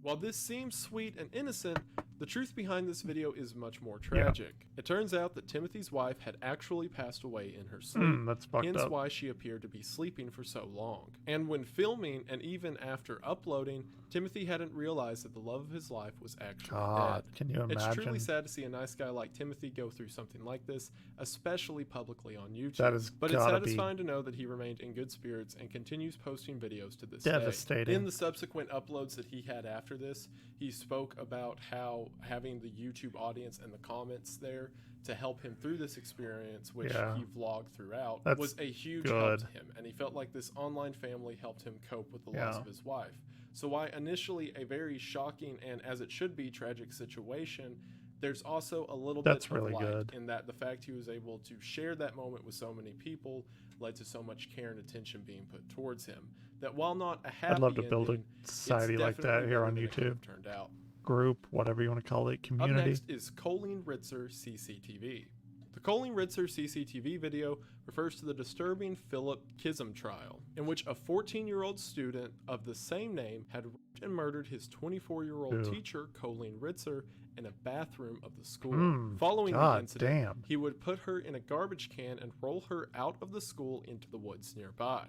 While this seems sweet and innocent, the truth behind this video is much more tragic. It turns out that Timothy's wife had actually passed away in her sleep, That's fucked hence up. why she appeared to be sleeping for so long. And when filming, and even after uploading, Timothy hadn't realized that the love of his life was actually God, dead. can you It's truly imagine? sad to see a nice guy like Timothy go through something like this, especially publicly on YouTube. That is But it's gotta be satisfying to know that he remained in good spirits and continues posting videos to this devastating. day. In the subsequent uploads that he had after this, he spoke about how having the YouTube audience and the comments there to help him through this experience, which Yeah. he vlogged throughout, That's was a huge help good. to him, and he felt like this online family helped him cope with the Yeah. loss of his wife. So while initially a very shocking and, as it should be, tragic situation, there's also a little That's bit of really light good. in that the fact he was able to share that moment with so many people led to so much care and attention being put towards him. That while not a happy I'd love to build a ending, it's society like that definitely here better on than it could YouTube. have turned out. Group, whatever you want to call it, Up community. next is Colleen Ritzer CCTV. The Colleen Ritzer CCTV video refers to the disturbing Philip Kism trial, in which a 14-year-old student of the same name had raped and murdered his 24-year-old Ew. teacher, Colleen Ritzer, in a bathroom of the school. Mm, Following the God incident, damn. he would put her in a garbage can and roll her out of the school into the woods nearby.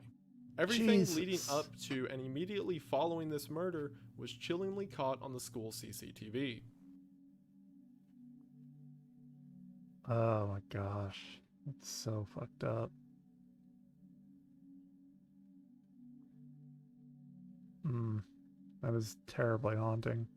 Everything leading Jesus. up to and immediately following this murder was chillingly caught on the school CCTV. Oh my gosh. It's so fucked up. That is terribly haunting.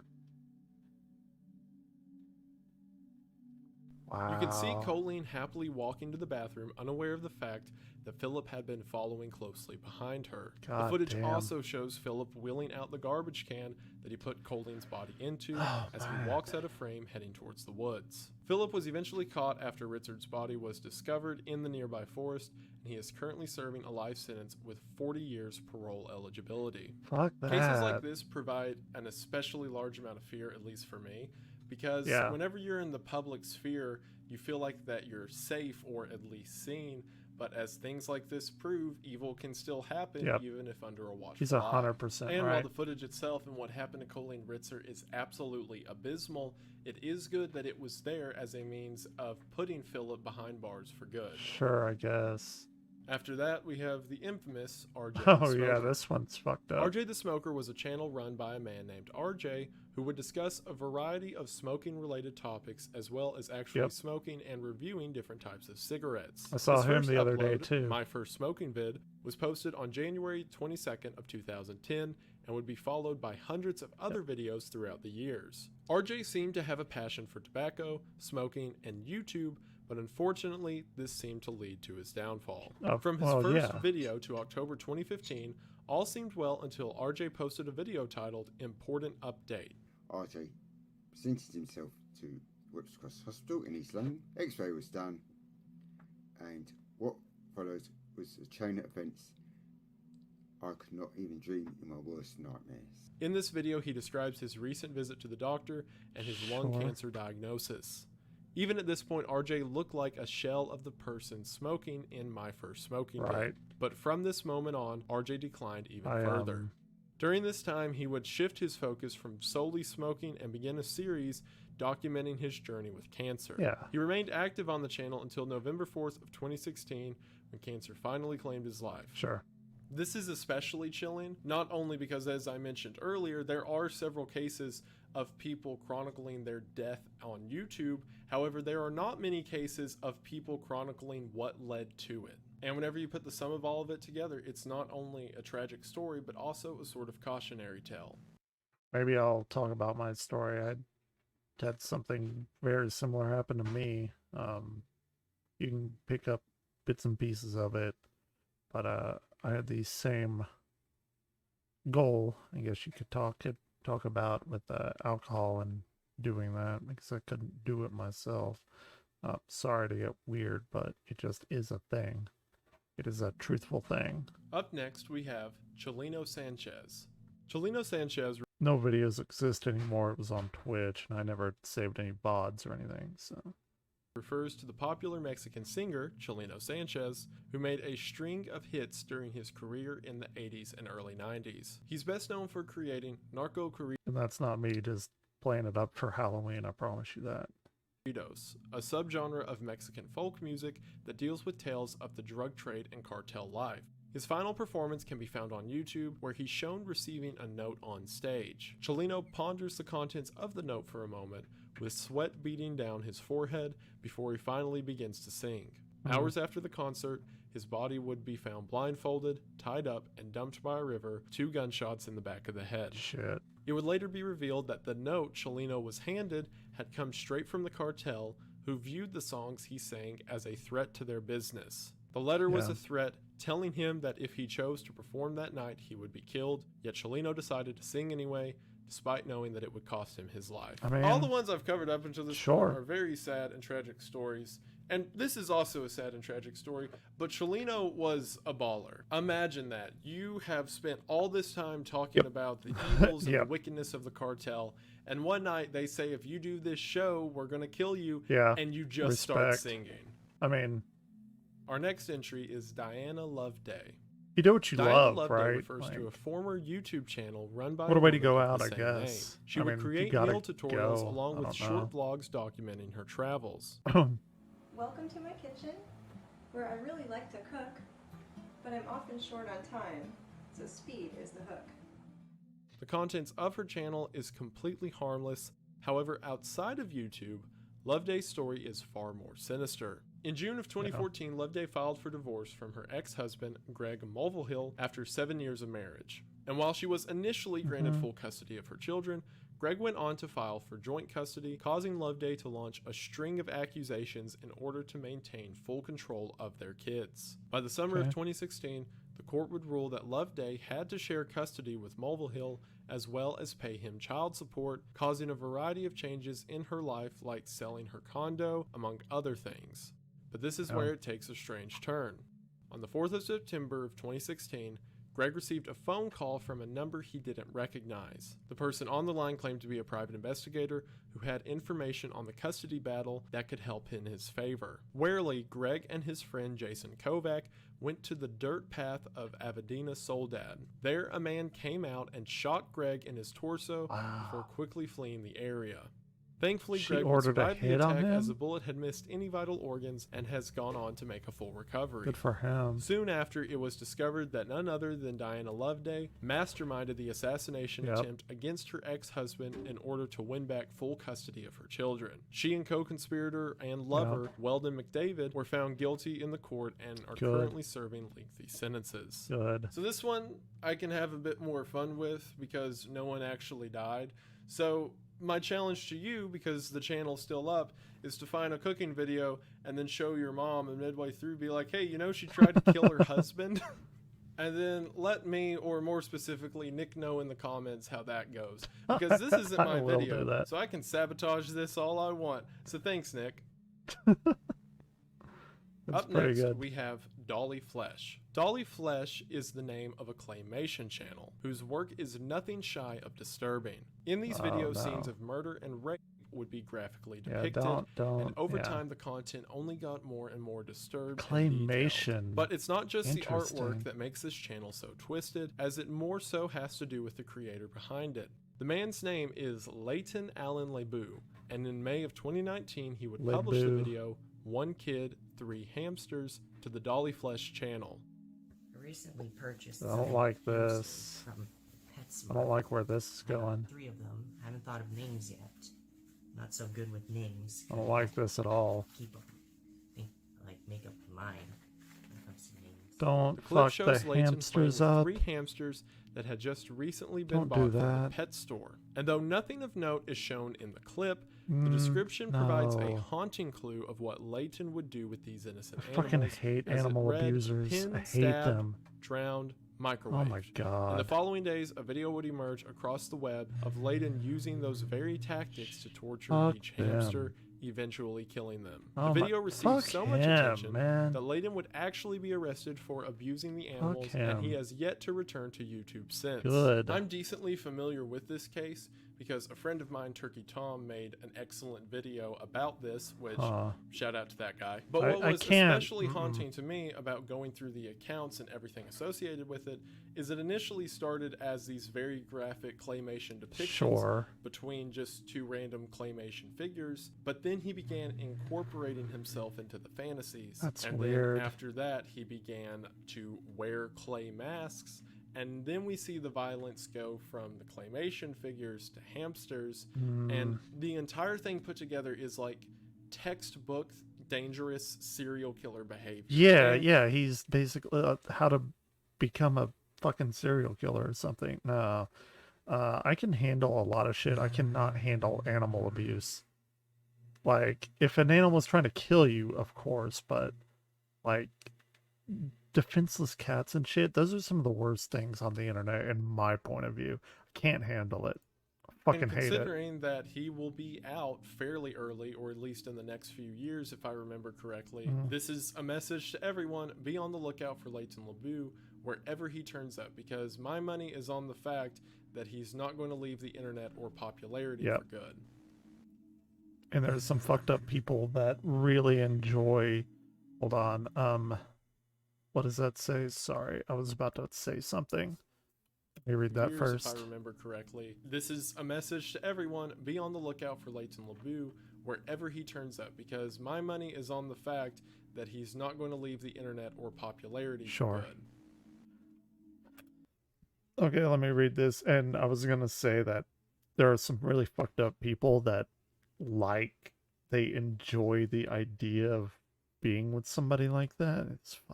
Wow. You can see Colleen happily walking to the bathroom, unaware of the fact that Philip had been following closely behind her. God the footage damn. also shows Philip wheeling out the garbage can that he put Colleen's body into as man. he walks out of frame heading towards the woods. Philip was eventually caught after Ritzard's body was discovered in the nearby forest, and he is currently serving a life sentence with 40 years parole eligibility. Fuck that. Cases like this provide an especially large amount of fear, at least for me, because Yeah. whenever you're in the public sphere, you feel like that you're safe or at least seen, but as things like this prove, evil can still happen Yep. even if under a watchful He's eye. 100% And right. while the footage itself and what happened to Colleen Ritzer is absolutely abysmal, it is good that it was there as a means of putting Philip behind bars for good. Sure, I guess. After that, we have the infamous RJ Oh the Smoker. yeah, this one's fucked up. RJ the Smoker was a channel run by a man named RJ who would discuss a variety of smoking related topics as well as actually Yep. smoking and reviewing different types of cigarettes. I saw His him first the other day, upload, too. My first smoking vid was posted on January 22nd of 2010 and would be followed by hundreds of other videos throughout the years. RJ seemed to have a passion for tobacco, smoking, and YouTube, but unfortunately, this seemed to lead to his downfall. Oh, From his well, first yeah. video to October 2015, all seemed well until RJ posted a video titled Important Update. RJ presented himself to Whips Cross Hospital in East London. X-ray was done, and what followed was a chain of events I could not even dream in my worst nightmares. In this video, he describes his recent visit to the doctor and his lung Sure. cancer diagnosis. Even at this point, RJ looked like a shell of the person smoking in my first smoking vid. Right. But from this moment on, RJ declined even I, further. During this time, he would shift his focus from solely smoking and begin a series documenting his journey with cancer. Yeah. He remained active on the channel until November 4th of 2016 when cancer finally claimed his life. Sure. This is especially chilling, not only because, as I mentioned earlier, there are several cases of people chronicling their death on YouTube. However, there are not many cases of people chronicling what led to it. And whenever you put the sum of all of it together, it's not only a tragic story, but also a sort of cautionary tale. Maybe I'll talk about my story. I had something very similar happen to me. You can pick up bits and pieces of it, but I had the same goal, I guess you could talk about, with alcohol and doing that, because I couldn't do it myself. Sorry to get weird, but it just is a thing. It is a truthful thing. Up next, we have Chelino Sanchez. Chelino Sanchez. No videos exist anymore. It was on Twitch, and I never saved any VODs or anything, so. refers to the popular Mexican singer Chileno Sanchez, who made a string of hits during his career in the 80s and early 90s. He's best known for creating Narco Corridos, And that's not me just playing it up for Halloween, I promise you that. a subgenre of Mexican folk music that deals with tales of the drug trade and cartel life. His final performance can be found on YouTube, where he's shown receiving a note on stage. Chileno ponders the contents of the note for a moment, with sweat beading down his forehead before he finally begins to sing. Hours after the concert, his body would be found blindfolded, tied up, and dumped by a river, 2 gunshots in the back of the head. Shit. It would later be revealed that the note Chileno was handed had come straight from the cartel, who viewed the songs he sang as a threat to their business. The letter was a threat, telling him that if he chose to perform that night, he would be killed, yet Chileno decided to sing anyway, despite knowing that it would cost him his life. I mean, all the ones I've covered up until this point are very sad and tragic stories. And this is also a sad and tragic story, but Chileno was a baller. Imagine that. You have spent all this time talking about the evils and the wickedness of the cartel, and one night they say, if you do this show, we're going to kill you, and you just start singing. I mean, our next entry is Diana Loveday. You do what you Diana love, Loveday right? refers to a former YouTube channel run by What a way to go woman of out, the I same guess. name. She I would mean, create you gotta meal tutorials go. along I with don't short know. vlogs documenting her travels. Welcome to my kitchen, where I really like to cook, but I'm often short on time, so speed is the hook. The contents of her channel is completely harmless. However, outside of YouTube, Loveday's story is far more sinister. In June of 2014, Loveday filed for divorce from her ex-husband, Greg Mulvihill, after 7 years of marriage. And while she was initially granted full custody of her children, Greg went on to file for joint custody, causing Loveday to launch a string of accusations in order to maintain full control of their kids. By the summer of 2016, the court would rule that Loveday had to share custody with Mulvihill, as well as pay him child support, causing a variety of changes in her life, like selling her condo, among other things. But this is where it takes a strange turn. On the 4th of September of 2016, Greg received a phone call from a number he didn't recognize. The person on the line claimed to be a private investigator who had information on the custody battle that could help in his favor. Warily, Greg and his friend Jason Kovac went to the dirt path of Avedina Soledad. There, a man came out and shot Greg in his torso before quickly fleeing the area. Thankfully, She Greg would ordered a survive the hit on attack him? as the bullet had missed any vital organs and has gone on to make a full recovery. Good for him. Soon after, it was discovered that none other than Diana Loveday masterminded the assassination attempt against her ex-husband in order to win back full custody of her children. She and co-conspirator and lover, Weldon McDavid, were found guilty in the court and are currently serving lengthy sentences. Good. So this one I can have a bit more fun with because no one actually died. So my challenge to you, because the channel's still up, is to find a cooking video and then show your mom, and midway through be like, hey, you know, she tried to kill her husband. And then let me, or more specifically Nick, know in the comments how that goes, because this isn't my will video, do that. so I can sabotage this all I want. So thanks, Nick. Up next, we have Dolly Flesh. Dolly Flesh is the name of a claymation channel whose work is nothing shy of disturbing. In these video, scenes of murder and rape would be graphically depicted, and over time the content only got more and more disturbed. Claymation. But it's not just the artwork that makes this channel so twisted, as it more so has to do with the creator behind it. The man's name is Leighton Allen Lebu, and in May of 2019 he would publish the video 1 Kid, 3 Hamsters to the Dolly Flesh channel. I recently purchased I don't like this. from I don't like where this is going. 3 of them. I haven't thought of names yet. Not so good with names. I don't like this at all. Keep them. Like make up mine when it comes to names. Don't The clip fuck shows the Leighton hamsters playing with up. 3 hamsters that had just recently been Don't bought do from the that. pet store. And though nothing of note is shown in the clip, the description provides a no. haunting clue of what Leighton would do with these innocent I fucking animals. hate as it animal read, abusers. pinned, I hate stabbed, them. drowned, microwaved. Oh my god. In the following days, a video would emerge across the web of Leighton using those very tactics to torture Fuck each them. hamster, eventually killing them. Oh The my- video received fuck so much him, attention man. that Leighton would actually be arrested for abusing the animals, and he him. has yet to return to YouTube since. Good. I'm decently familiar with this case because a friend of mine, Turkey Tom, made an excellent video about this, which shout out to that guy. But what was especially haunting to me about going through the accounts and everything associated with it is it initially started as these very graphic claymation depictions between just two random claymation figures, but then he began incorporating himself into the fantasies. That's and weird. Then after that, he began to wear clay masks. And then we see the violence go from the claymation figures to hamsters. And the entire thing put together is like textbook dangerous serial killer behavior. Yeah, yeah. He's basically how to become a fucking serial killer or something. No. I can handle a lot of shit. I cannot handle animal abuse. Like, if an animal's trying to kill you, of course, but like defenseless cats and shit, those are some of the worst things on the internet in my point of view. I can't handle it. I fucking hate it. Considering that he will be out fairly early, or at least in the next few years, if I remember correctly, this is a message to everyone. Be on the lookout for Leighton LeBoux wherever he turns up, because my money is on the fact that he's not going to leave the internet or popularity for good. And there's some fucked up people that really enjoy... Hold on. What does that say? Sorry, I was about to say something. Let me read that first. If I remember correctly. This is a message to everyone. Be on the lookout for Leighton LeBoux wherever he turns up, because my money is on the fact that he's not going to leave the internet or popularity for good. Okay, let me read this. And I was going to say that there are some really fucked up people that they enjoy the idea of being with somebody like that.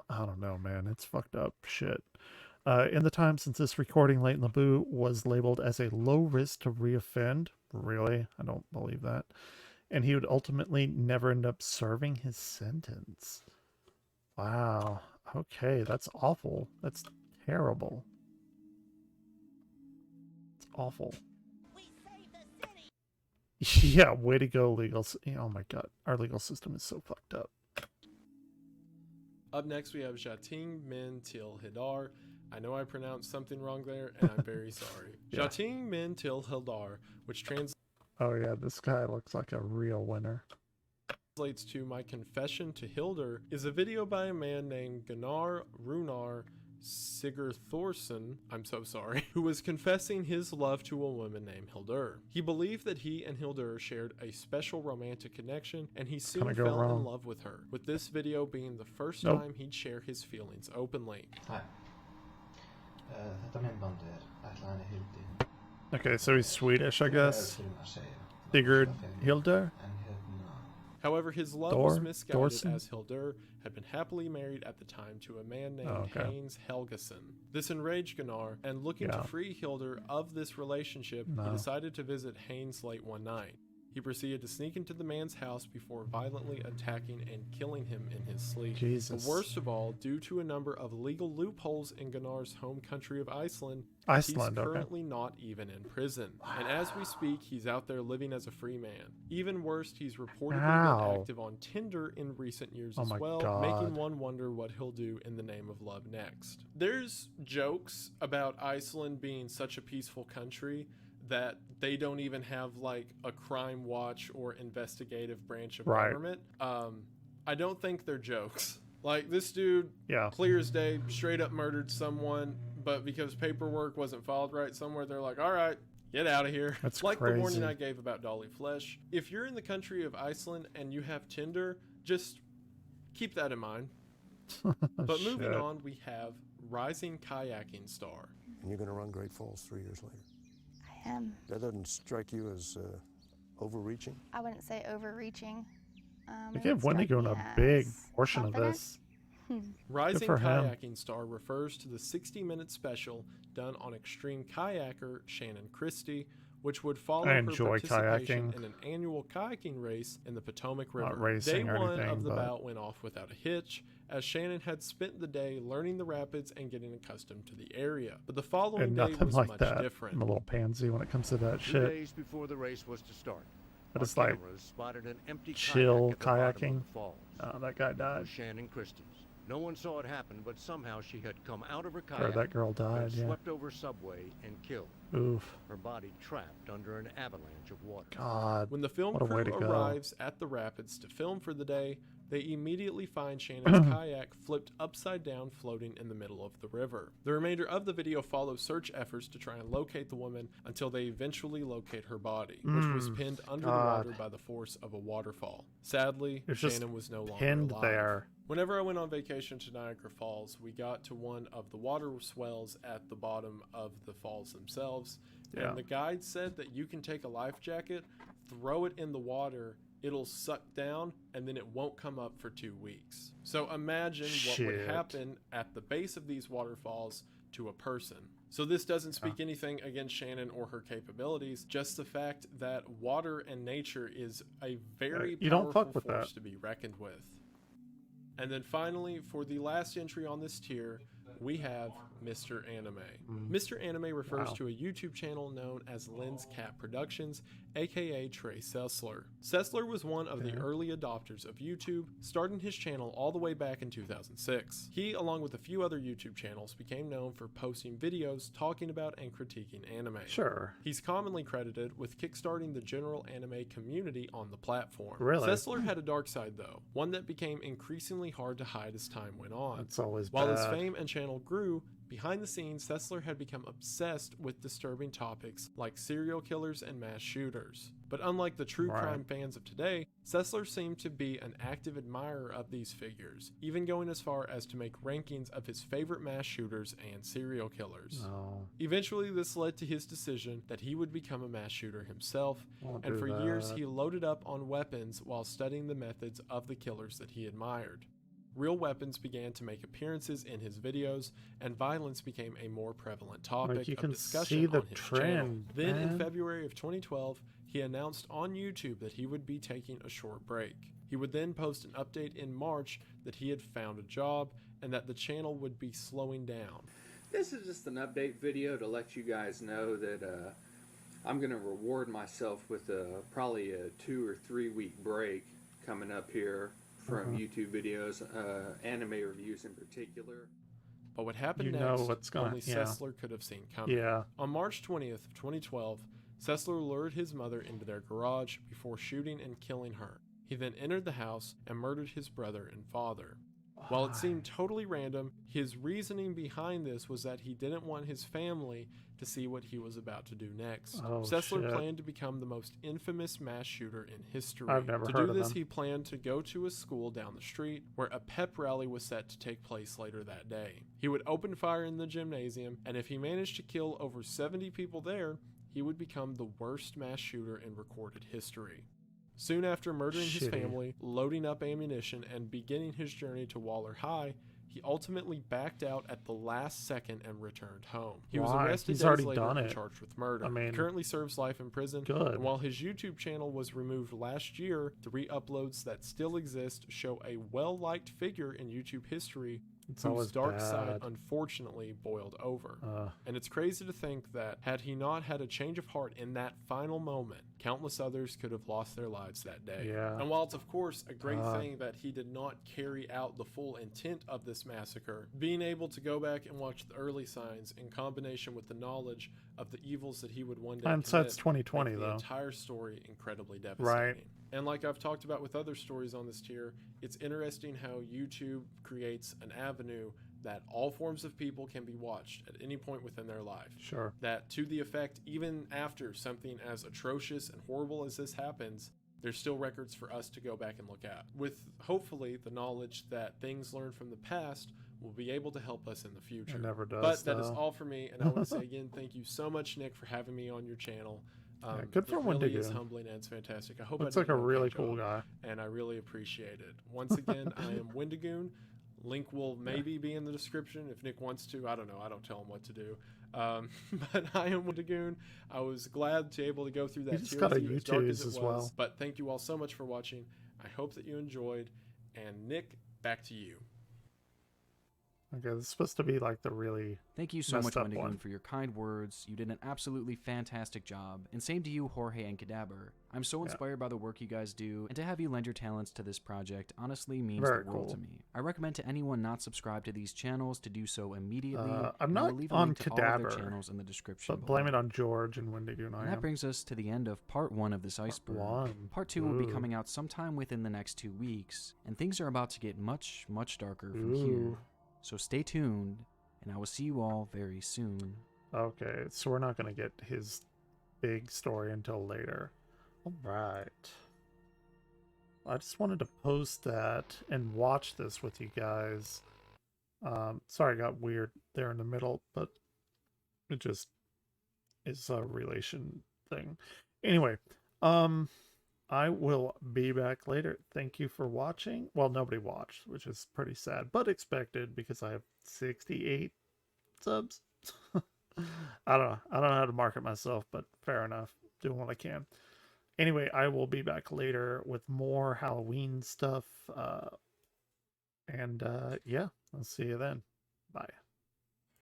I don't know, man. It's fucked up shit. In the time since this recording, Leighton LeBoux was labeled as a low risk to reoffend. Really? I don't believe that. And he would ultimately never end up serving his sentence. Wow. Okay, that's awful. That's terrible. It's awful. Yeah, way to go, legal. Oh my god, our legal system is so fucked up. Up next, we have Jating Min Til Hildar. I know I pronounced something wrong there, and I'm very sorry. Jating Min Til Hildar, which translates... Oh yeah, this guy looks like a real winner. ...translates to My Confession to Hildur, is a video by a man named Gunnar Runar Sigurþórsson, I'm so sorry, who was confessing his love to a woman named Hildur. He believed that he and Hildur shared a special romantic connection, and he soon fell in love with her, with this video being the first time he'd share his feelings openly. Okay, so he's Swedish, I guess. Sigurd Hildur? However, his love was misguided as Hildur had been happily married at the time to a man named Haynes Helgason. This enraged Gunnar, and looking to free Hildur of this relationship, he decided to visit Haynes late one night. He proceeded to sneak into the man's house before violently attacking and killing him in his sleep. Jesus. But worst of all, due to a number of legal loopholes in Gunnar's home country of Iceland, he's currently not even in prison. And as we speak, he's out there living as a free man. Even worse, he's reportedly been active on Tinder in recent years as well, making one wonder what he'll do in the name of love next. There's jokes about Iceland being such a peaceful country that they don't even have like a crime watch or investigative branch of government. I don't think they're jokes. Like, this dude, clear as day, straight up murdered someone, but because paperwork wasn't filed right somewhere, they're like, all right, get out of here. That's like crazy. The warning I gave about Dolly Flesh. If you're in the country of Iceland and you have Tinder, just keep that in mind. But moving on, we have rising kayaking star. And you're going to run Great Falls 3 years later. That doesn't strike you as overreaching? I wouldn't say overreaching. They give Wendigo a big portion of this. Rising Kayaking Star refers to the 60-minute special done on extreme kayaker Shannon Christie, which would follow her participation in an annual kayaking race in the Potomac River. Day one of the bout went off without a hitch, as Shannon had spent the day learning the rapids and getting accustomed to the area. But the following day was much different. I'm a little pansy when it comes to that 2 shit. days before the race was to start, But it's like spotted an empty chill kayak at the bottom of kayaking. the falls. Oh, that guy died. Shannon Christie's. No one saw it happen, but somehow she had come out of her Where kayak, that girl died, been yeah. swept over subway, and killed. Oof. Her body trapped under an avalanche of water. God. When the film what a way crew to go. arrives at the rapids to film for the day, they immediately find Shannon's kayak flipped upside down floating in the middle of the river. The remainder of the video follows search efforts to try and locate the woman until they eventually locate her body, which was pinned under the water by the force of a waterfall. Sadly, Shannon was no longer pinned alive. there. Whenever I went on vacation to Niagara Falls, we got to one of the water swells at the bottom of the falls themselves, Yeah. and the guide said that you can take a life jacket, throw it in the water, it'll suck down, and then it won't come up for 2 weeks. So imagine what would Shit. happen at the base of these waterfalls to a person. So this doesn't speak anything against Shannon or her capabilities, just the fact that water and nature is a very you don't powerful fuck with force that. to be reckoned with. And then finally, for the last entry on this tier, we have Mr. Anime. Mr. Anime refers to a YouTube channel known as Lens Cat Productions, aka Trey Sessler. Sessler was one of the early adopters of YouTube, starting his channel all the way back in 2006. He, along with a few other YouTube channels, became known for posting videos talking about and critiquing anime. Sure. He's commonly credited with kickstarting the general anime community on the platform. Really? Sessler had a dark side though, one that became increasingly hard to hide as time went on. It's always While his bad. fame and channel grew, behind the scenes, Sessler had become obsessed with disturbing topics like serial killers and mass shooters. But unlike the true crime fans of today, Sessler seemed to be an active admirer of these figures, even going as far as to make rankings of his favorite mass shooters and serial killers. No. Eventually, this led to his decision that he would become a mass shooter himself, Won't and do for years that. he loaded up on weapons while studying the methods of the killers that he admired. Real weapons began to make appearances in his videos, and violence became a more prevalent topic you of can discussion see the on his channel. trend, Then in man. February of 2012, he announced on YouTube that he would be taking a short break. He would then post an update in March that he had found a job and that the channel would be slowing down. This is just an update video to let you guys know that I'm going to reward myself with probably a 2 or 3 week break coming up here from YouTube videos, anime reviews in particular. But what happened You next, know what's gonna- only yeah. Sessler could have seen coming. Yeah. On March 20th of 2012, Sessler lured his mother into their garage before shooting and killing her. He then entered the house and murdered his brother and father. While it seemed totally random, his reasoning behind this was that he didn't want his family to see what he was about to do next. Oh, Sessler shit. planned to become the most infamous mass shooter in history. I've never to heard do of this, him. he planned to go to a school down the street where a pep rally was set to take place later that day. He would open fire in the gymnasium, and if he managed to kill over 70 people there, he would become the worst mass shooter in recorded history. Soon after murdering his Shitty. family, loading up ammunition, and beginning his journey to Waller High, he ultimately backed out at the last second and returned home. He was Why? arrested He's days already later done and it. charged with murder. I mean, he currently serves life in prison. good. And while his YouTube channel was removed last year, the re-uploads that still exist show a well-liked figure in YouTube history It's whose always dark side bad. unfortunately boiled over. And it's crazy to think that had he not had a change of heart in that final moment, countless others could have lost their lives that day. Yeah. And while it's of course a great thing that he did not carry out the full intent of this massacre, being able to go back and watch the early signs in combination with the knowledge of the evils that he would one day Hindsight's commit 20/20 make the though. entire story incredibly devastating. Right. And like I've talked about with other stories on this tier, it's interesting how YouTube creates an avenue that all forms of people can be watched at any point within their life. Sure. That to the effect, even after something as atrocious and horrible as this happens, there's still records for us to go back and look at. With hopefully the knowledge that things learned from the past will be able to help us in the future. It never does, But that is though. all for me, and I want to say again, thank you so much, Nick, for having me on your channel. Yeah, good for it really is Wendigoon. humbling and it's fantastic. I hope Looks I like did a an really okay cool job, guy. and I really appreciate it. Once again, I am Wendigoon. Link will maybe be in the description if Nick wants to. I don't know. I don't tell him what to do. But I am Wendigoon. I was glad to be able to go through that. You just tier got with a you, as dark YouTube as it as was. well. But thank you all so much for watching. I hope that you enjoyed. And Nick, back to you. Okay, this is supposed to be like the really Thank you so much, messed up Wendigoon, one. for your kind words. You did an absolutely fantastic job. And same to you, Jorge and Cadaver. I'm so inspired by the work you guys do, and to have you lend your talents to this project honestly means Very the world cool. to me. I recommend to anyone not subscribed to these channels to do so immediately. I'm and I not will leave a on link to all of Cadaver, their channels in the description but below. blame it on George and Wendigoon. And that brings us to the end of part 1 of this iceberg. Part 2 will be coming out sometime within the next 2 weeks, and things are about to get much, much darker from here. So stay tuned, and I will see you all very soon. Okay, so we're not going to get his big story until later. All right. I just wanted to post that and watch this with you guys. Sorry, I got weird there in the middle, but it just is a relation thing. Anyway, I will be back later. Thank you for watching. Well, nobody watched, which is pretty sad, but expected because I have 68 subs. I don't know. I don't know how to market myself, but fair enough. Doing what I can. Anyway, I will be back later with more Halloween stuff. Yeah, I'll see you then. Bye.